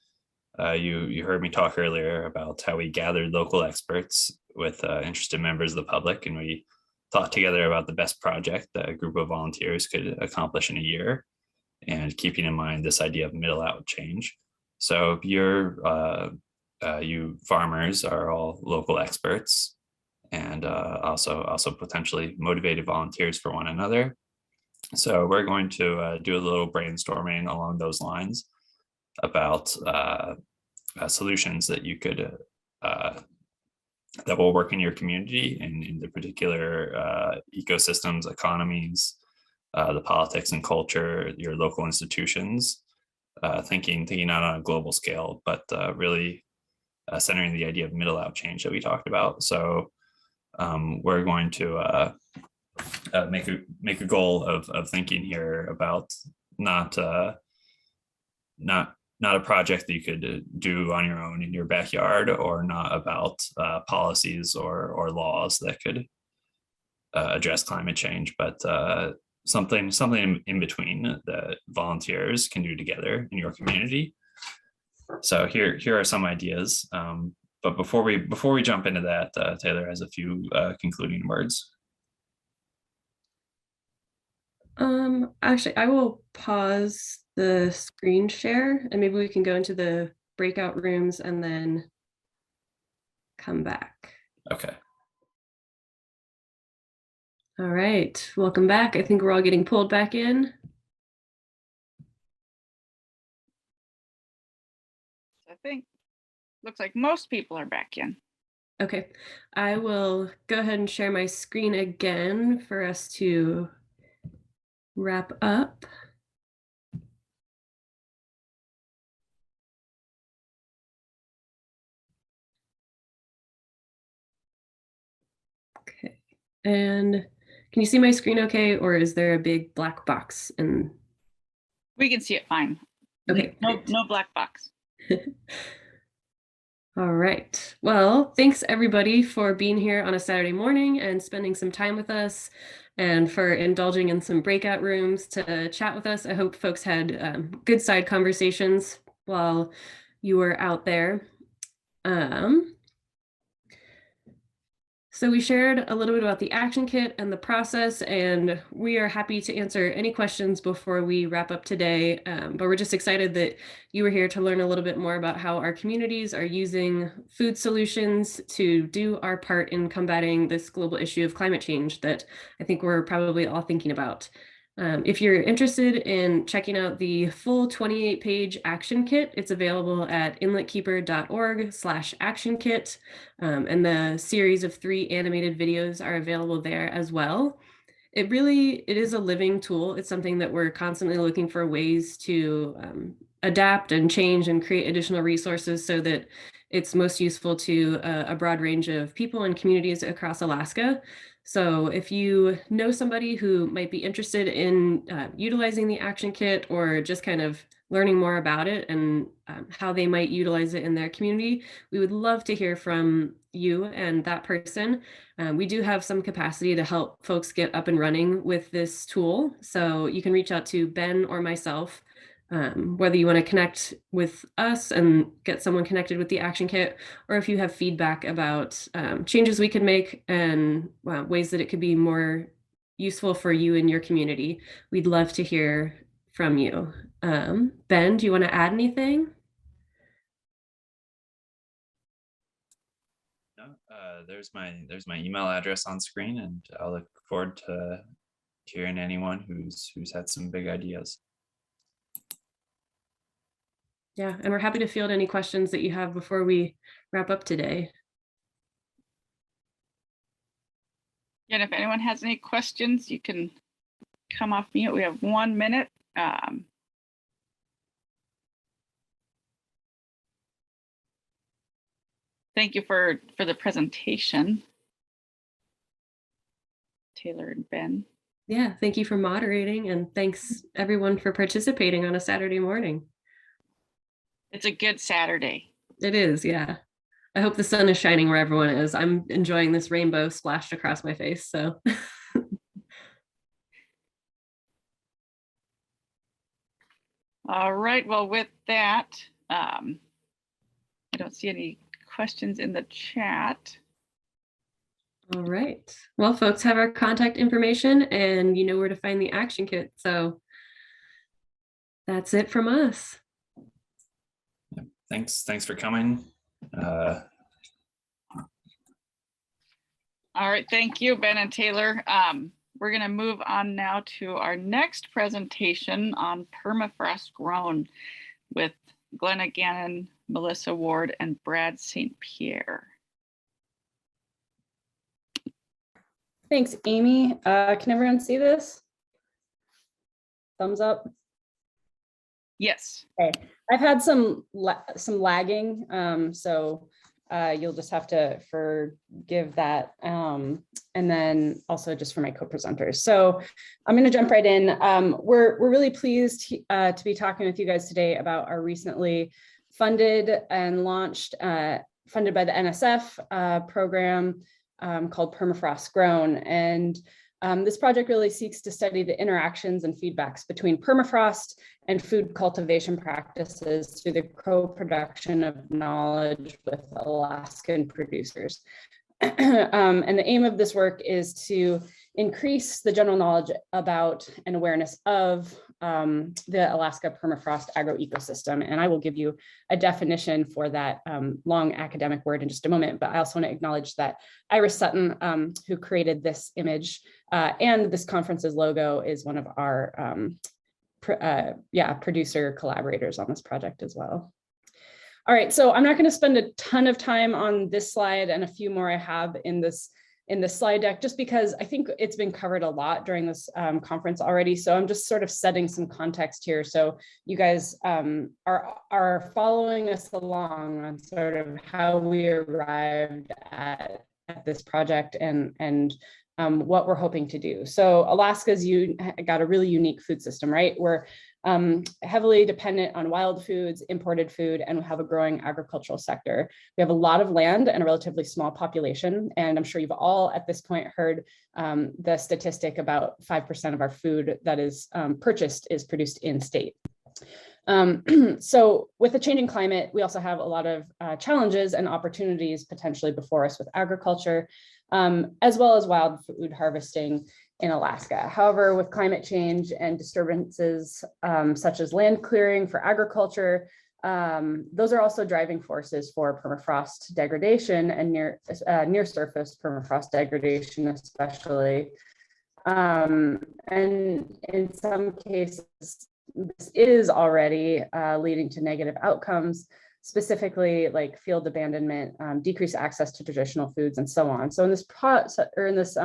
You heard me talk earlier about how we gathered local experts with interested members of the public, and we thought together about the best project that a group of volunteers could accomplish in a year, and keeping in mind this idea of middle out change. So you farmers are all local experts, and also potentially motivated volunteers for one another. So we're going to do a little brainstorming along those lines about solutions that you could that will work in your community and in the particular ecosystems, economies, the politics and culture, your local institutions, thinking not on a global scale, but really centering the idea of middle out change that we talked about. So we're going to make a goal of thinking here about not a project that you could do on your own in your backyard, or not about policies or laws that could address climate change, but something in between that volunteers can do together in your community. So here are some ideas. But before we jump into that, Taylor has a few concluding words. Actually, I will pause the screen share, and maybe we can go into the breakout rooms and then come back. Okay. All right, welcome back. I think we're all getting pulled back in. I think looks like most people are back in. Okay, I will go ahead and share my screen again for us to wrap up. Okay, and can you see my screen okay, or is there a big black box? And We can see it fine. okay, No black box. All right. Well, thanks everybody for being here on a Saturday morning and spending some time with us, and for indulging in some breakout rooms to chat with us. I hope folks had good side conversations while you were out there. So we shared a little bit about the action kit and the process, and we are happy to answer any questions before we wrap up today. But we're just excited that you were here to learn a little bit more about how our communities are using food solutions to do our part in combating this global issue of climate change that I think we're probably all thinking about. If you're interested in checking out the full 28-page action kit, it's available at inletkeeper.org/action kit. And the series of 3 animated videos are available there as well. It is a living tool. It's something that we're constantly looking for ways to adapt and change and create additional resources so that it's most useful to a broad range of people and communities across Alaska. So if you know somebody who might be interested in utilizing the action kit or just kind of learning more about it and how they might utilize it in their community, we would love to hear from you and that person. We do have some capacity to help folks get up and running with this tool. So you can reach out to Ben or myself, whether you want to connect with us and get someone connected with the action kit, or if you have feedback about changes we could make and ways that it could be more useful for you and your community, we'd love to hear from you. Ben, do you want to add anything? No, there's my email address on screen, and I'll look forward to hearing anyone who's had some big ideas. Yeah, and we're happy to field any questions that you have before we wrap up today. And if anyone has any questions, you can come off mute. We have 1 minute. Thank you for the presentation, Taylor and Ben. Yeah, thank you for moderating, and thanks everyone for participating on a Saturday morning. It's a good Saturday. It is, yeah. I hope the sun is shining where everyone is. I'm enjoying this rainbow splashed across my face, so. All right, well, with that, I don't see any questions in the chat. All right. Well, folks have our contact information and you know where to find the action kit. So that's it from us. Yeah, thanks for coming. All right, thank you, Ben and Taylor. We're going to move on now to our next presentation on permafrost grown with Glenna Gannon, Melissa Ward, and Brad St. Pierre. Thanks, Amy. Can everyone see this? Thumbs up. Yes. Okay. I've had some lagging, so you'll just have to forgive that. And then also just for my co-presenters. So I'm going to jump right in. We're really pleased to be talking with you guys today about our recently funded and launched, funded by the NSF program called Permafrost Grown. And this project really seeks to study the interactions and feedbacks between permafrost and food cultivation practices through the co-production of knowledge with Alaskan producers. And the aim of this work is to increase the general knowledge about and awareness of the Alaska permafrost agroecosystem. And I will give you a definition for that long academic word in just a moment, but I also want to acknowledge that Iris Sutton, who created this image and this conference's logo, is one of our producer collaborators on this project as well. All right, so I'm not going to spend a ton of time on this slide and a few more I have in this slide deck, just because I think it's been covered a lot during this conference already. So I'm just sort of setting some context here, so you guys are following us along on sort of how we arrived at this project and what we're hoping to do. So Alaska's got a really unique food system, right? We're heavily dependent on wild foods, imported food, and we have a growing agricultural sector. We have a lot of land and a relatively small population. And I'm sure you've all at this point heard the statistic about 5% of our food that is purchased is produced in state. So with the changing climate, we also have a lot of challenges and opportunities potentially before us with agriculture, as well as wild food harvesting in Alaska. However, with climate change and disturbances such as land clearing for agriculture, those are also driving forces for permafrost degradation and near surface permafrost degradation especially. And in some cases, this is already leading to negative outcomes, specifically like field abandonment, decreased access to traditional foods, and so on. So in this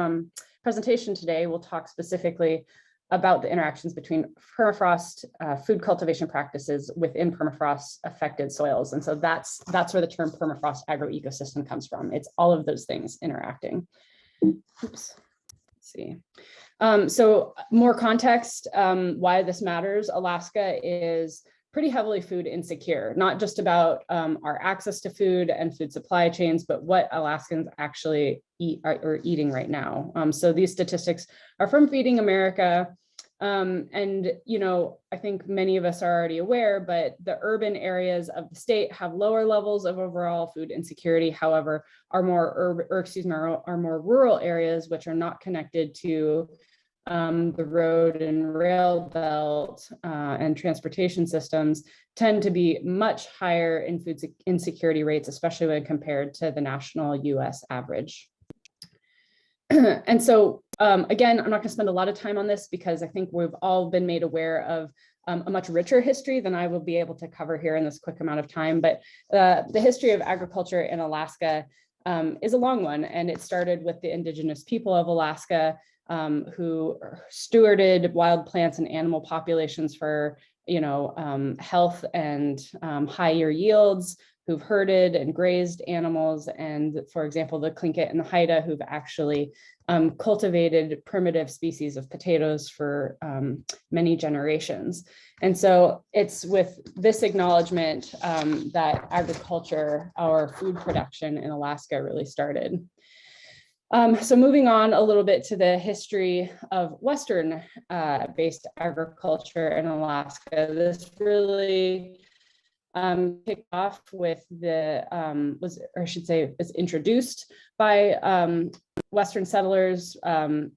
presentation today, we'll talk specifically about the interactions between permafrost, food cultivation practices within permafrost affected soils. And so that's where the term permafrost agroecosystem comes from. It's all of those things interacting. Oops. Let's see. So more context, why this matters. Alaska is pretty heavily food insecure, not just about our access to food and food supply chains, but what Alaskans actually eat or eating right now. So these statistics are from Feeding America. And, you know, I think many of us are already aware, but the urban areas of the state have lower levels of overall food insecurity. However, our more rural areas, which are not connected to the road and rail belt and transportation systems, tend to be much higher in food insecurity rates, especially when compared to the national US average. And so, again, I'm not going to spend a lot of time on this because I think we've all been made aware of a much richer history than I will be able to cover here in this quick amount of time. But the history of agriculture in Alaska is a long one, and it started with the indigenous people of Alaska who stewarded wild plants and animal populations for, you know, health and higher yields, who've herded and grazed animals, and, for example, the Tlingit and the Haida, who've actually cultivated primitive species of potatoes for many generations. And so it's with this acknowledgement that agriculture, our food production in Alaska, really started. So moving on a little bit to the history of Western based agriculture in Alaska, this really kicked off with the, was introduced by Western settlers,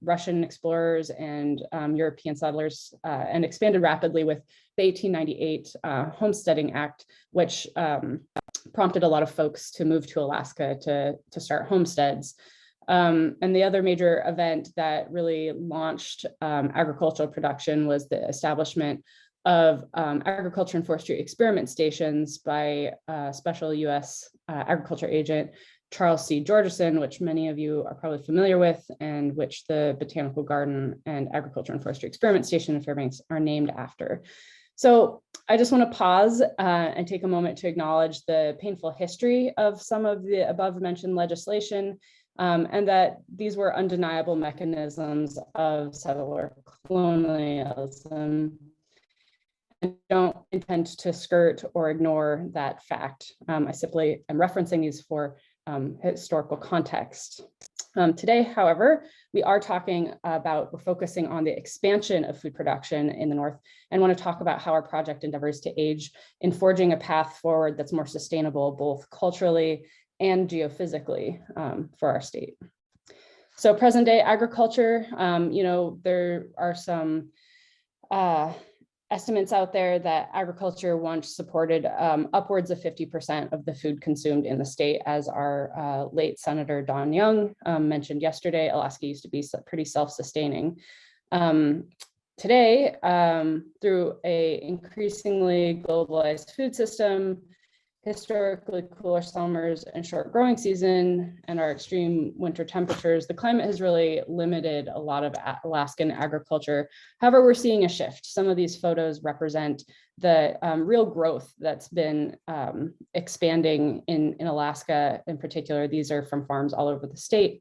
Russian explorers, and European settlers, and expanded rapidly with the 1898 Homesteading Act, which prompted a lot of folks to move to Alaska to start homesteads. And the other major event that really launched agricultural production was the establishment of agriculture and forestry experiment stations by special U.S. agriculture agent Charles C. Georgeson, which many of you are probably familiar with, and which the Botanical Garden and Agriculture and Forestry Experiment Station in Fairbanks are named after. So I just want to pause and take a moment to acknowledge the painful history of some of the above mentioned legislation, and that these were undeniable mechanisms of settler colonialism. I don't intend to skirt or ignore that fact. I simply am referencing these for historical context. Today, however, we're focusing on the expansion of food production in the North, and want to talk about how our project endeavors to age in forging a path forward that's more sustainable, both culturally and geophysically for our state. So present day agriculture, you know, there are some estimates out there that agriculture once supported upwards of 50% of the food consumed in the state. As our late Senator Don Young mentioned yesterday, Alaska used to be pretty self-sustaining. Today, through a increasingly globalized food system, historically cooler summers and short growing season, and our extreme winter temperatures, the climate has really limited a lot of Alaskan agriculture. However, we're seeing a shift. Some of these photos represent the real growth that's been expanding in Alaska in particular. These are from farms all over the state.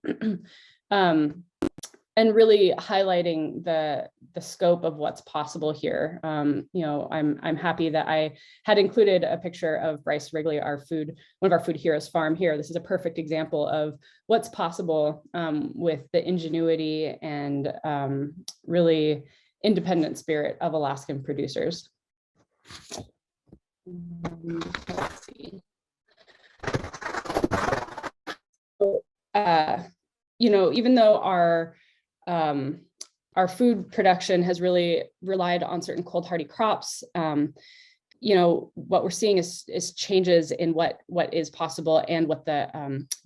And really highlighting the scope of what's possible here. You know, I'm happy that I had included a picture of Bryce Wrigley, one of our food heroes farm here. This is a perfect example of what's possible with the ingenuity and really independent spirit of Alaskan producers. Let's see. You know, even though our food production has really relied on certain cold hardy crops, you know, what we're seeing is changes in what is possible and what the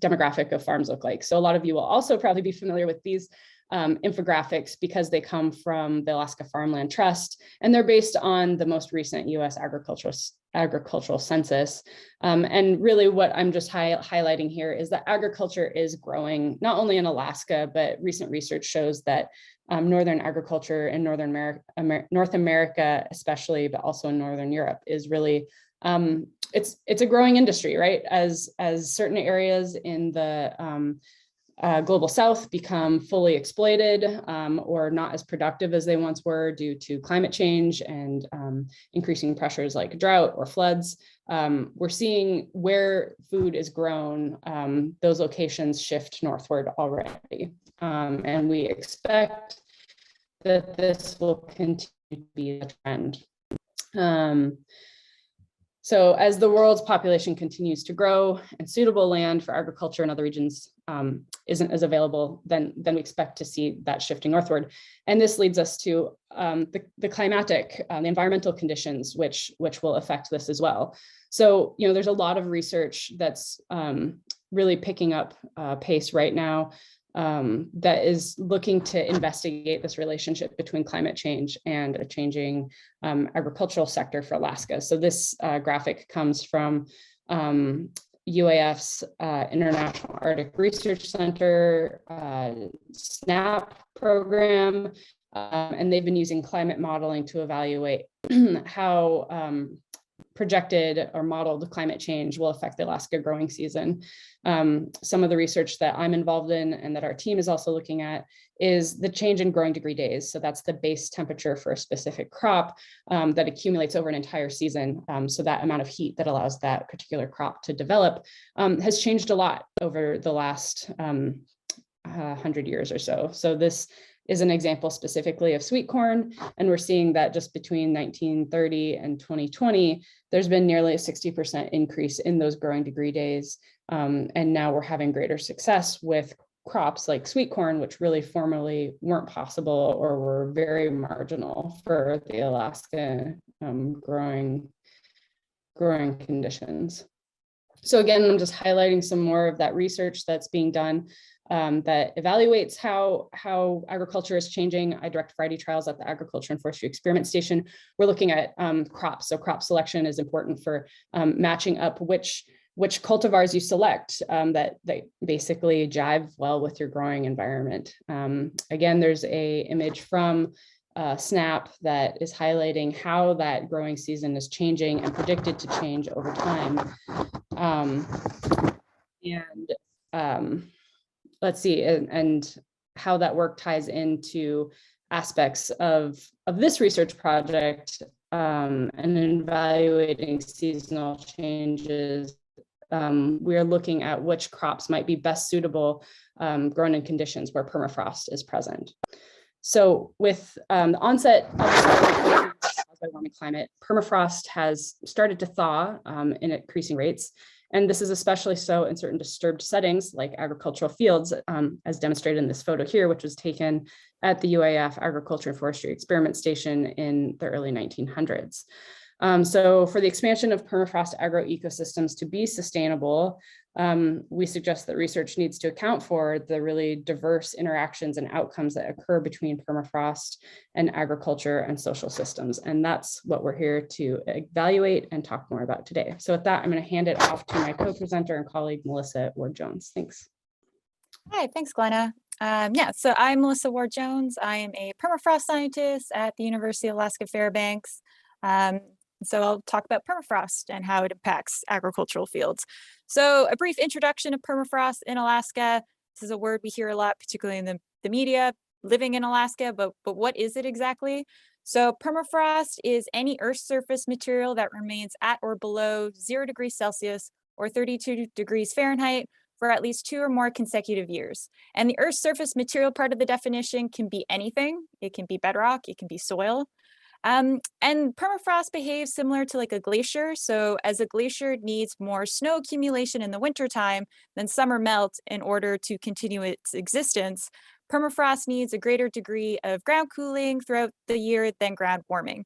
demographic of farms look like. So a lot of you will also probably be familiar with these infographics because they come from the Alaska Farmland Trust, and they're based on the most recent U.S. agricultural census. And really what I'm just highlighting here is that agriculture is growing, not only in Alaska, but recent research shows that northern agriculture in North America, especially, but also in Northern Europe, is really, it's a growing industry, right? As certain areas in the global south become fully exploited or not as productive as they once were due to climate change and increasing pressures like drought or floods, we're seeing where food is grown, those locations shift northward already. And we expect that this will continue to be a trend. So as the world's population continues to grow and suitable land for agriculture in other regions isn't as available, then we expect to see that shifting northward. And this leads us to the climatic, the environmental conditions, which will affect this as well. So, there's a lot of research that's really picking up pace right now that is looking to investigate this relationship between climate change and a changing agricultural sector for Alaska. So this graphic comes from UAF's International Arctic Research Center SNAP program, and they've been using climate modeling to evaluate how projected or modeled climate change will affect the Alaska growing season. Some of the research that I'm involved in and that our team is also looking at is the change in growing degree days. So that's the base temperature for a specific crop that accumulates over an entire season. So that amount of heat that allows that particular crop to develop has changed a lot over the last 100 years or so. So this is an example specifically of sweet corn. And we're seeing that just between 1930 and 2020, there's been nearly a 60% increase in those growing degree days. And now we're having greater success with crops like sweet corn, which really formerly weren't possible or were very marginal for the Alaska growing conditions. So again, I'm just highlighting some more of that research that's being done that evaluates how agriculture is changing. I direct variety trials at the Agriculture and Forestry Experiment Station. We're looking at crops. So crop selection is important for matching up which cultivars you select that basically jive well with your growing environment. Again, there's a image from SNAP that is highlighting how that growing season is changing and predicted to change over time. Let's see, and how that work ties into aspects of this research project and evaluating seasonal changes. We are looking at which crops might be best suitable grown in conditions where permafrost is present. So with the onset of the warming climate, permafrost has started to thaw in increasing rates. And this is especially so in certain disturbed settings like agricultural fields, as demonstrated in this photo here, which was taken at the UAF Agriculture and Forestry Experiment Station in the early 1900s. So for the expansion of permafrost agroecosystems to be sustainable, we suggest that research needs to account for the really diverse interactions and outcomes that occur between permafrost and agriculture and social systems. And that's what we're here to evaluate and talk more about today. So with that, I'm going to hand it off to my co-presenter and colleague, Melissa Ward-Jones. Thanks. Hi, thanks, Glenna. So I'm Melissa Ward-Jones. I am a permafrost scientist at the University of Alaska Fairbanks. So I'll talk about permafrost and how it impacts agricultural fields. So a brief introduction of permafrost in Alaska. This is a word we hear a lot, particularly in the media, living in Alaska, but what is it exactly? So permafrost is any Earth's surface material that remains at or below 0 degrees Celsius or 32 degrees Fahrenheit for at least 2 or more consecutive years. And the Earth's surface material part of the definition can be anything. It can be bedrock, it can be soil. And permafrost behaves similar to like a glacier. So as a glacier needs more snow accumulation in the wintertime than summer melt in order to continue its existence, permafrost needs a greater degree of ground cooling throughout the year than ground warming.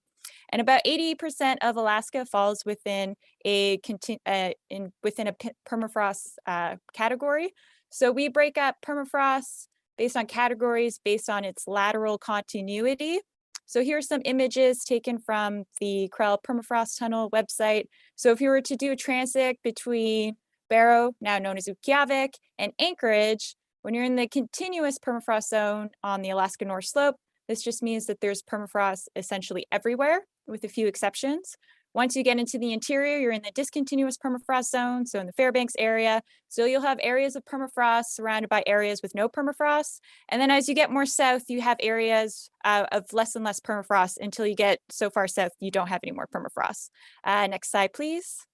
And about 80% of Alaska falls within a permafrost category. So we break up permafrost based on categories, based on its lateral continuity. So here are some images taken from the Krell Permafrost Tunnel website. So if you were to do a transect between Barrow, now known as Utqiagvik, and Anchorage, when you're in the continuous permafrost zone on the Alaska North Slope, this just means that there's permafrost essentially everywhere, with a few exceptions. Once you get into the interior, you're in the discontinuous permafrost zone, so in the Fairbanks area. So you'll have areas of permafrost surrounded by areas with no permafrost. And then as you get more south, you have areas of less and less permafrost until you get so far south, you don't have any more permafrost. Next slide, please.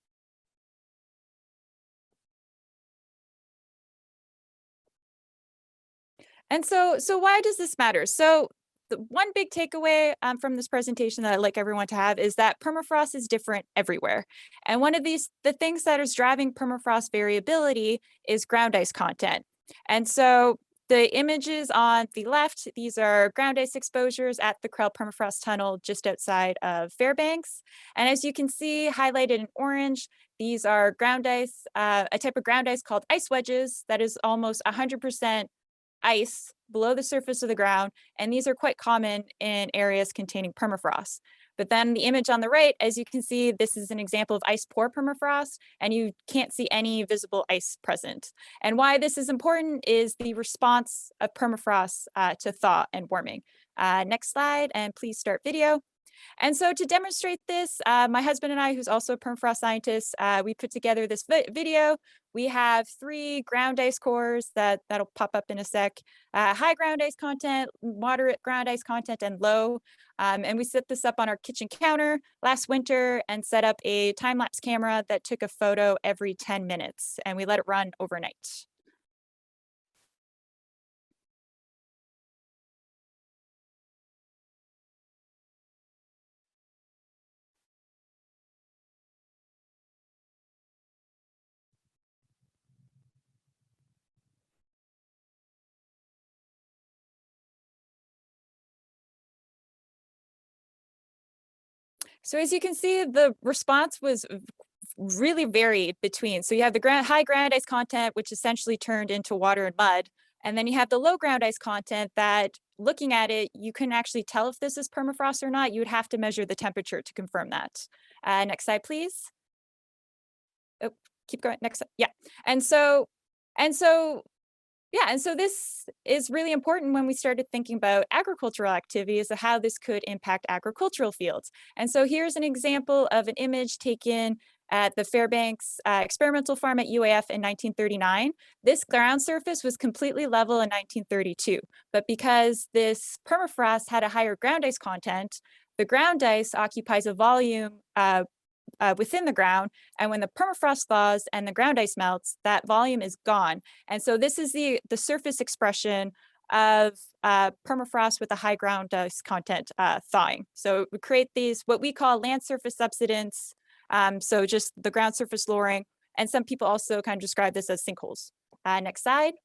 And so why does this matter? So the one big takeaway from this presentation that I'd like everyone to have is that permafrost is different everywhere. And one of the things that is driving permafrost variability is ground ice content. And so the images on the left, these are ground ice exposures at the Krell Permafrost Tunnel just outside of Fairbanks. And as you can see highlighted in orange, these are ground ice, a type of ground ice called ice wedges that is almost 100% ice below the surface of the ground, and these are quite common in areas containing permafrost. But then the image on the right, as you can see, this is an example of ice poor permafrost, and you can't see any visible ice present. And why this is important is the response of permafrost to thaw and warming. Next slide, and please start video. And so to demonstrate this, my husband and I, who's also a permafrost scientist, we put together this video. We have 3 ground ice cores that'll pop up in a sec, high ground ice content, moderate ground ice content, and low. And we set this up on our kitchen counter last winter and set up a time-lapse camera that took a photo every 10 minutes, and we let it run overnight. So as you can see, the response was really varied between. So you have the high ground ice content, which essentially turned into water and mud. And then you have the low ground ice content that, looking at it, you couldn't actually tell if this is permafrost or not. You would have to measure the temperature to confirm that. Next slide, please. Oh, keep going. Next. Yeah. And so this is really important when we started thinking about agricultural activities of how this could impact agricultural fields. And so here's an example of an image taken at the Fairbanks experimental farm at UAF in 1939. This ground surface was completely level in 1932, but because this permafrost had a higher ground ice content, the ground ice occupies a volume within the ground, and when the permafrost thaws and the ground ice melts, that volume is gone. And so this is the surface expression of permafrost with a high ground ice content thawing. So we create these what we call land surface subsidence, so just the ground surface lowering, and some people also kind of describe this as sinkholes. Next slide.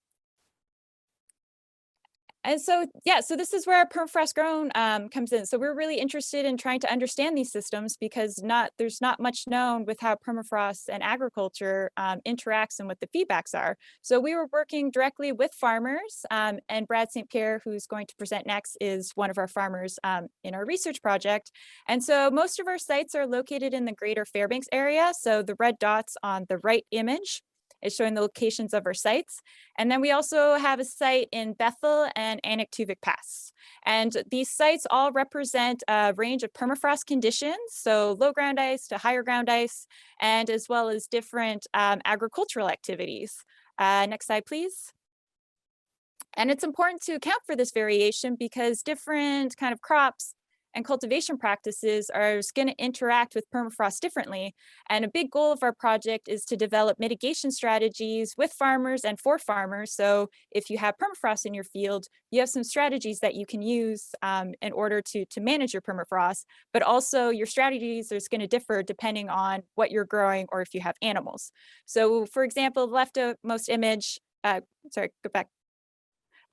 And so, yeah, so this is where permafrost grown comes in. So we're really interested in trying to understand these systems because there's not much known with how permafrost and agriculture interacts and what the feedbacks are. So we were working directly with farmers, and Brad St. Pierre, who's going to present next, is one of our farmers in our research project. And so most of our sites are located in the greater Fairbanks area. So the red dots on the right image is showing the locations of our sites. And then we also have a site in Bethel and Anaktuvik Pass. And these sites all represent a range of permafrost conditions, so low ground ice to higher ground ice, and as well as different agricultural activities. Next slide, please. And it's important to account for this variation because different kind of crops and cultivation practices are going to interact with permafrost differently. And a big goal of our project is to develop mitigation strategies with farmers and for farmers. So if you have permafrost in your field, you have some strategies that you can use in order to manage your permafrost, but also your strategies is going to differ depending on what you're growing or if you have animals. So for example, the leftmost image, sorry, go back.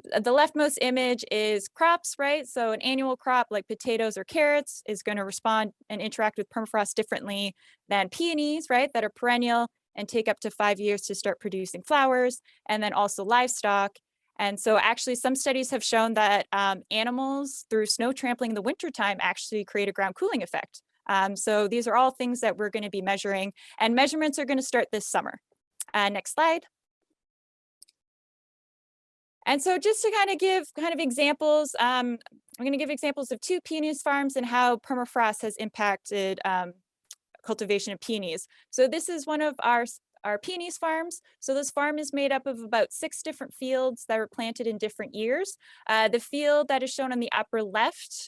The leftmost image is crops, right? So an annual crop like potatoes or carrots is going to respond and interact with permafrost differently than peonies, right? That are perennial and take up to 5 years to start producing flowers. And then also livestock. And so actually some studies have shown that animals through snow trampling in the wintertime actually create a ground cooling effect. So these are all things that we're going to be measuring, and measurements are going to start this summer. Next slide. And so just to kind of give examples, I'm going to give examples of 2 peonies farms and how permafrost has impacted cultivation of peonies. So this is one of our peonies farms. So this farm is made up of about 6 different fields that were planted in different years. The field that is shown on the upper left,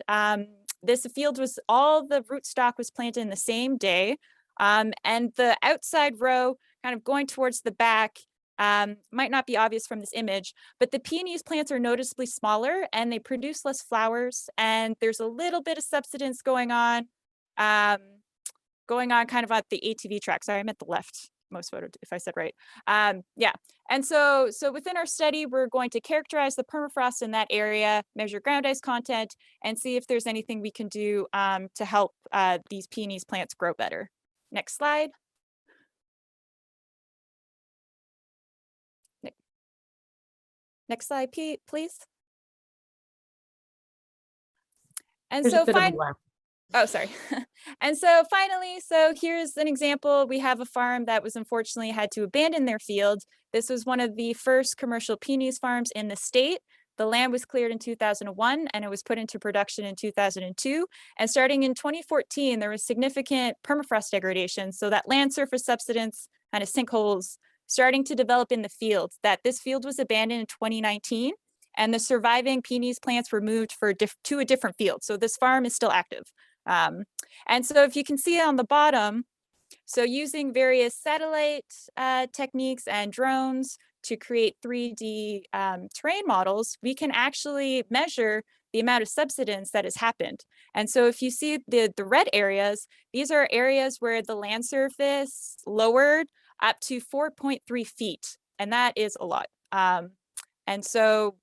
this field was all the rootstock was planted in the same day. And the outside row kind of going towards the back might not be obvious from this image, but the peonies plants are noticeably smaller and they produce less flowers, and there's a little bit of subsidence going on kind of at the ATV track. Sorry, I'm at the left most photo, if I said right. Yeah, and so within our study, we're going to characterize the permafrost in that area, measure ground ice content, and see if there's anything we can do to help these peonies plants grow better. Next slide. Next slide, Pete, please. And There's so a bit of a lag. oh, sorry. And so finally, so here's an example. We have a farm that was unfortunately had to abandon their field. This was one of the first commercial peonies farms in the state. The land was cleared in 2001 and it was put into production in 2002. And starting in 2014, there was significant permafrost degradation. So that land surface subsidence, kind of sinkholes, starting to develop in the field. That this field was abandoned in 2019, and the surviving peonies plants were moved to a different field. So this farm is still active. And so if you can see on the bottom, so using various satellite techniques and drones to create 3D terrain models, we can actually measure the amount of subsidence that has happened. And so if you see the red areas, these are areas where the land surface lowered up to 4.3 feet, and that is a lot. And so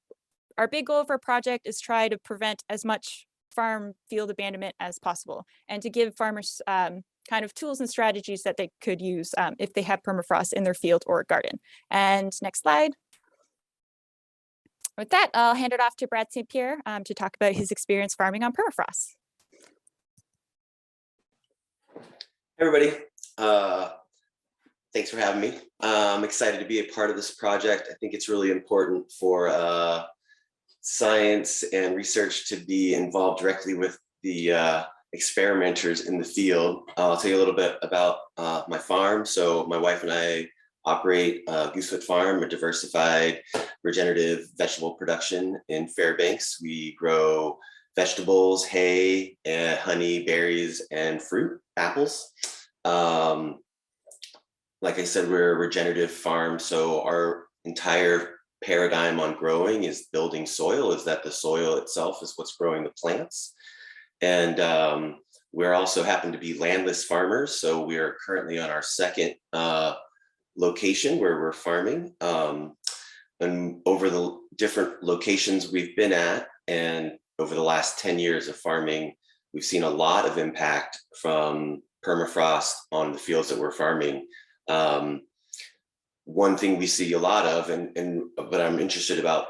our big goal of our project is try to prevent as much farm field abandonment as possible, and to give farmers kind of tools and strategies that they could use if they have permafrost in their field or garden. And next slide. With that, I'll hand it off to Brad St. Pierre to talk about his experience farming on permafrost. Hey everybody. Thanks for having me. I'm excited to be a part of this project. I think it's really important for science and research to be involved directly with the experimenters in the field. I'll tell you a little bit about my farm. So my wife and I operate Goosefoot Farm, a diversified regenerative vegetable production in Fairbanks. We grow vegetables, hay, and honey, berries, and fruit, apples. Like I said, we're a regenerative farm, so our entire paradigm on growing is building soil, is that the soil itself is what's growing the plants. And we're also happen to be landless farmers, so we are currently on our second location where we're farming. And over the different locations we've been at, and over the last 10 years of farming, we've seen a lot of impact from permafrost on the fields that we're farming. One thing we see a lot of, but I'm interested about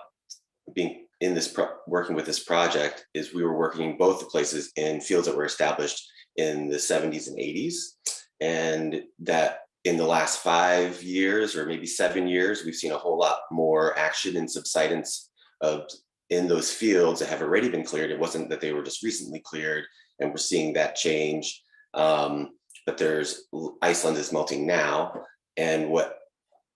being in this working with this project, is we were working both the places in fields that were established in the 70s and 80s, and that in the last 5 years or maybe 7 years, we've seen a whole lot more action and subsidence in those fields that have already been cleared. It wasn't that they were just recently cleared, and we're seeing that change. But Iceland is melting now, and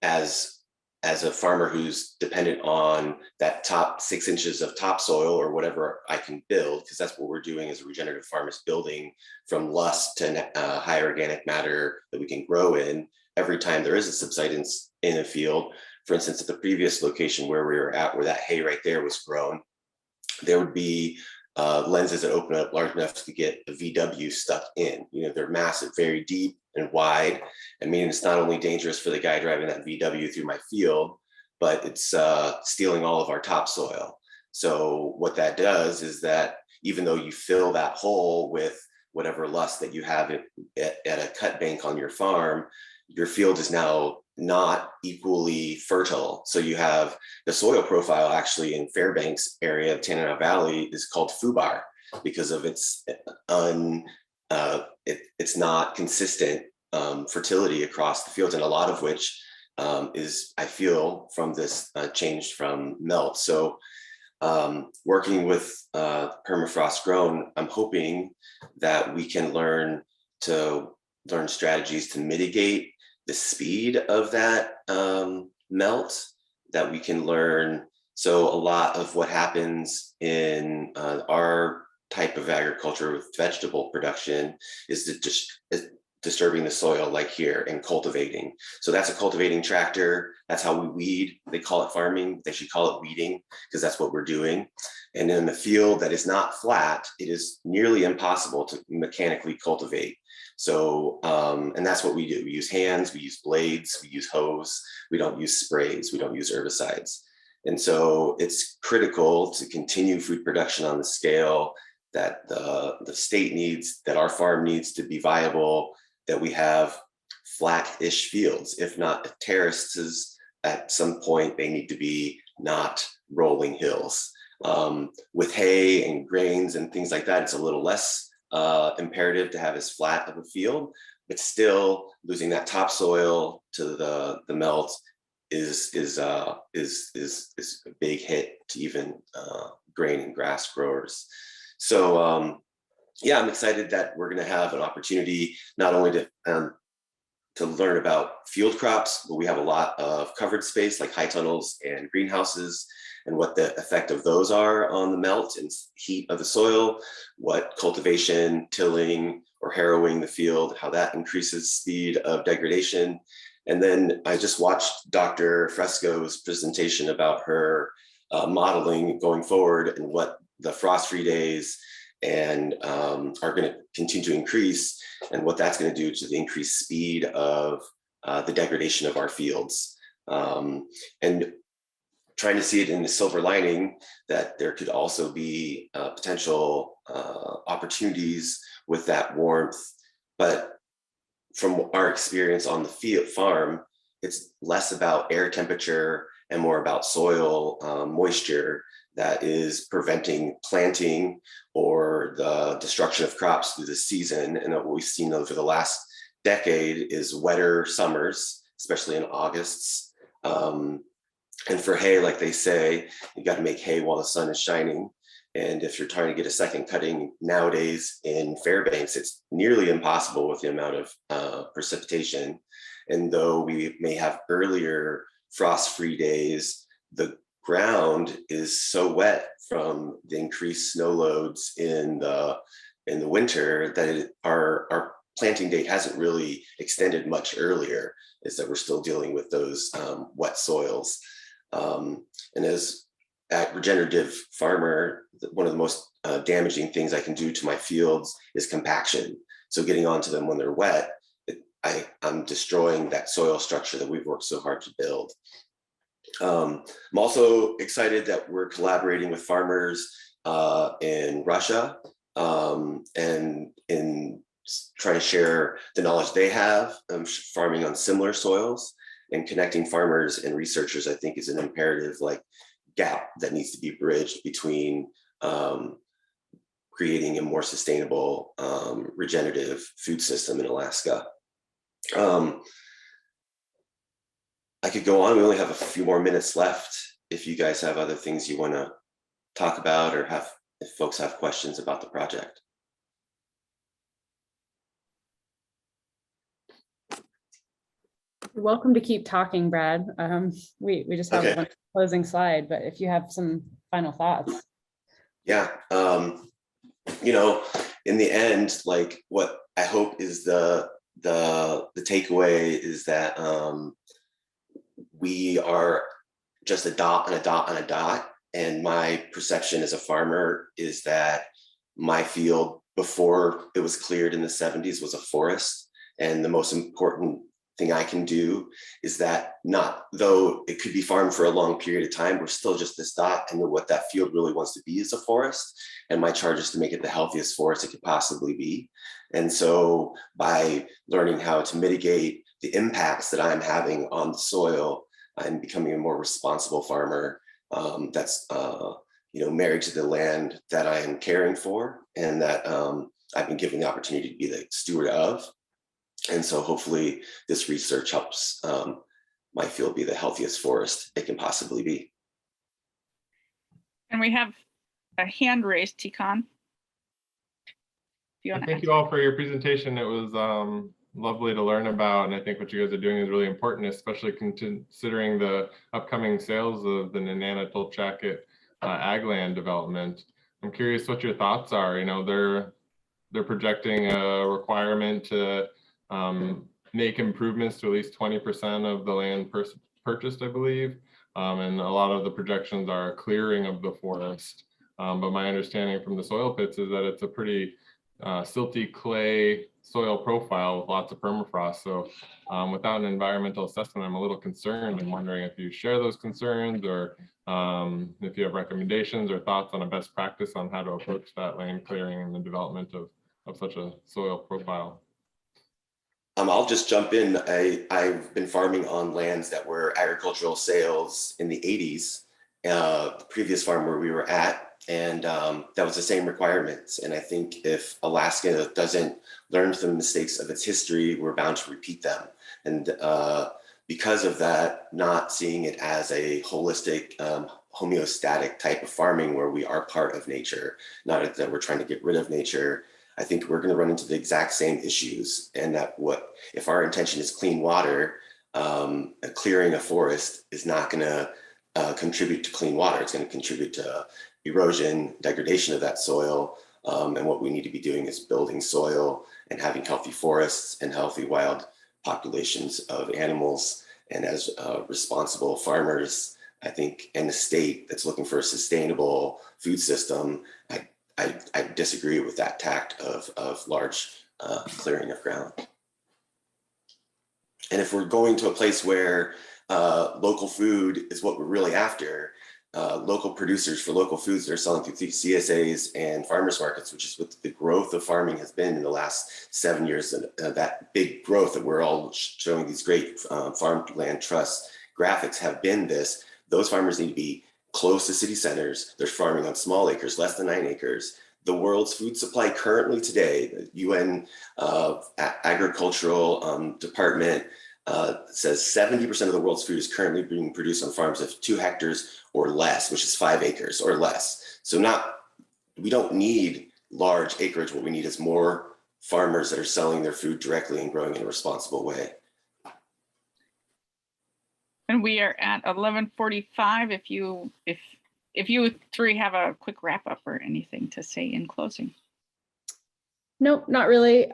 as a farmer who's dependent on that top 6 inches of topsoil or whatever I can build, because that's what we're doing as a regenerative farm, is building from lust to high organic matter that we can grow in. Every time there is a subsidence in a field, for instance, at the previous location where we were at, where that hay right there was grown, there would be lenses that open up large enough to get a VW stuck in. You know, they're massive, very deep and wide. I mean, it's not only dangerous for the guy driving that VW through my field, but it's stealing all of our topsoil. So what that does is that even though you fill that hole with whatever lust that you have at a cut bank on your farm, your field is now not equally fertile. So you have the soil profile actually in Fairbanks area of Tanana Valley is called foobar because of its it's not consistent fertility across the fields, and a lot of which is, I feel, from this change from melt. So working with permafrost grown, I'm hoping that we can learn strategies to mitigate the speed of that melt, that we can learn. So a lot of what happens in our type of agriculture with vegetable production is disturbing the soil, like here, and cultivating. So that's a cultivating tractor. That's how we weed. They call it farming. They should call it weeding, because that's what we're doing. And in the field that is not flat, it is nearly impossible to mechanically cultivate. So, and that's what we do. We use hands, we use blades, we use hose. We don't use sprays. We don't use herbicides. And so it's critical to continue food production on the scale that the state needs, that our farm needs to be viable, that we have flat-ish fields. If not terraces, at some point they need to be not rolling hills. With hay and grains and things like that, it's a little less imperative to have as flat of a field, but still losing that topsoil to the melt is a big hit to even grain and grass growers. So yeah, I'm excited that we're going to have an opportunity not only to learn about field crops, but we have a lot of covered space like high tunnels and greenhouses, and what the effect of those are on the melt and heat of the soil, what cultivation, tilling, or harrowing the field, how that increases speed of degradation. And then I just watched Dr. Fresco's presentation about her modeling going forward, and what the frost-free days and are going to continue to increase, and what that's going to do to the increased speed of the degradation of our fields. And trying to see it in the silver lining that there could also be potential opportunities with that warmth. But from our experience on the field farm, it's less about air temperature and more about soil moisture that is preventing planting or the destruction of crops through the season. And what we've seen over the last decade is wetter summers, especially in Augusts. And for hay, like they say, you got to make hay while the sun is shining. And if you're trying to get a second cutting nowadays in Fairbanks, it's nearly impossible with the amount of precipitation. And though we may have earlier frost-free days, the ground is so wet from the increased snow loads in the winter that our planting date hasn't really extended much earlier. Is that we're still dealing with those wet soils. And as a regenerative farmer, one of the most damaging things I can do to my fields is compaction. So getting onto them when they're wet, I'm destroying that soil structure that we've worked so hard to build. I'm also excited that we're collaborating with farmers in Russia and in trying to share the knowledge they have farming on similar soils, and connecting farmers and researchers, I think, is an imperative gap that needs to be bridged between creating a more sustainable regenerative food system in Alaska. I could go on. We only have a few more minutes left. If you guys have other things you want to talk about, or if folks have questions about the project. You're welcome to keep talking, Brad. We just have Okay. a bunch of closing slide, but if you have some final thoughts. Yeah, in the end, what I hope is the takeaway is that we are just a dot on a dot on a dot. And my perception as a farmer is that my field before it was cleared in the 70s was a forest. And the most important thing I can do is that, not though it could be farmed for a long period of time, we're still just this dot, and what that field really wants to be is a forest. And my charge is to make it the healthiest forest it could possibly be. And so by learning how to mitigate the impacts that I'm having on the soil and becoming a more responsible farmer that's married to the land that I am caring for and that I've been given the opportunity to be the steward of. And so hopefully this research helps my field be the healthiest forest it can possibly be. And we have a hand raised, Tikan. Thank you all for your presentation. It was lovely to learn about, and I think what you guys are doing is really important, especially considering the upcoming sales of the Nenana Tulchakit ag land development. I'm curious what your thoughts are. They're projecting a requirement to make improvements to at least 20% of the land purchased, I believe. And a lot of the projections are clearing of the forest. But my understanding from the soil pits is that it's a pretty silty clay soil profile with lots of permafrost. So without an environmental assessment, I'm a little concerned. I'm wondering if you share those concerns, or if you have recommendations or thoughts on a best practice on how to approach that land clearing and the development of such a soil profile. I'll just jump in. I've been farming on lands that were agricultural sales in the 80s, the previous farm where we were at, and that was the same requirements. And I think if Alaska doesn't learn from the mistakes of its history, we're bound to repeat them. And because of that, not seeing it as a holistic, homeostatic type of farming where we are part of nature, not that we're trying to get rid of nature, I think we're going to run into the exact same issues. And that if our intention is clean water, clearing a forest is not going to contribute to clean water. It's going to contribute to erosion, degradation of that soil. And what we need to be doing is building soil and having healthy forests and healthy wild populations of animals. And as responsible farmers, I think, in a state that's looking for a sustainable food system, I disagree with that tact of large clearing of ground. And if we're going to a place where local food is what we're really after, local producers for local foods that are selling through CSAs and farmers markets, which is what the growth of farming has been in the last 7 years, and that big growth that we're all showing these great farmland trust graphics have been this. Those farmers need to be close to city centers. They're farming on small acres, less than 9 acres. The world's food supply currently today, the UN Agricultural Department says 70% of the world's food is currently being produced on farms of 2 hectares or less, which is 5 acres or less. So we don't need large acreage. What we need is more farmers that are selling their food directly and growing in a responsible way. And we are at 11:45. If you three have a quick wrap up or anything to say in closing. Nope, not really.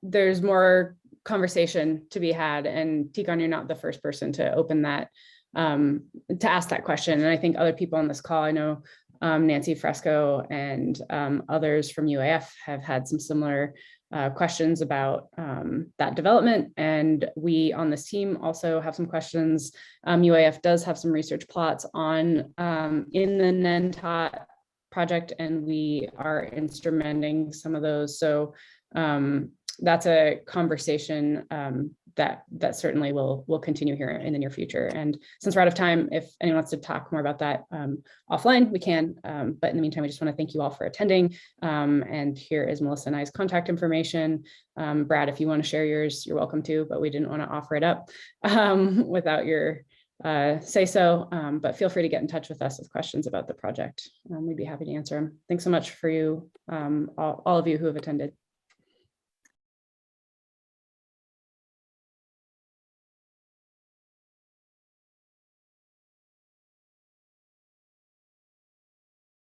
There's more conversation to be had, and Tikan, you're not the first person to open that, to ask that question. And I think other people on this call, I know Nancy Fresco and others from UAF have had some similar questions about that development. And we on this team also have some questions. UAF does have some research plots on in the Nantot project, and we are instrumenting some of those. So that's a conversation that certainly will continue here in the near future. And since we're out of time, if anyone wants to talk more about that offline, we can. But in the meantime, we just want to thank you all for attending. And here is Melissa and I's contact information. Brad, if you want to share yours, you're welcome to, but we didn't want to offer it up without your say so. But feel free to get in touch with us with questions about the project. We'd be happy to answer them. Thanks so much for you, all of you who have attended.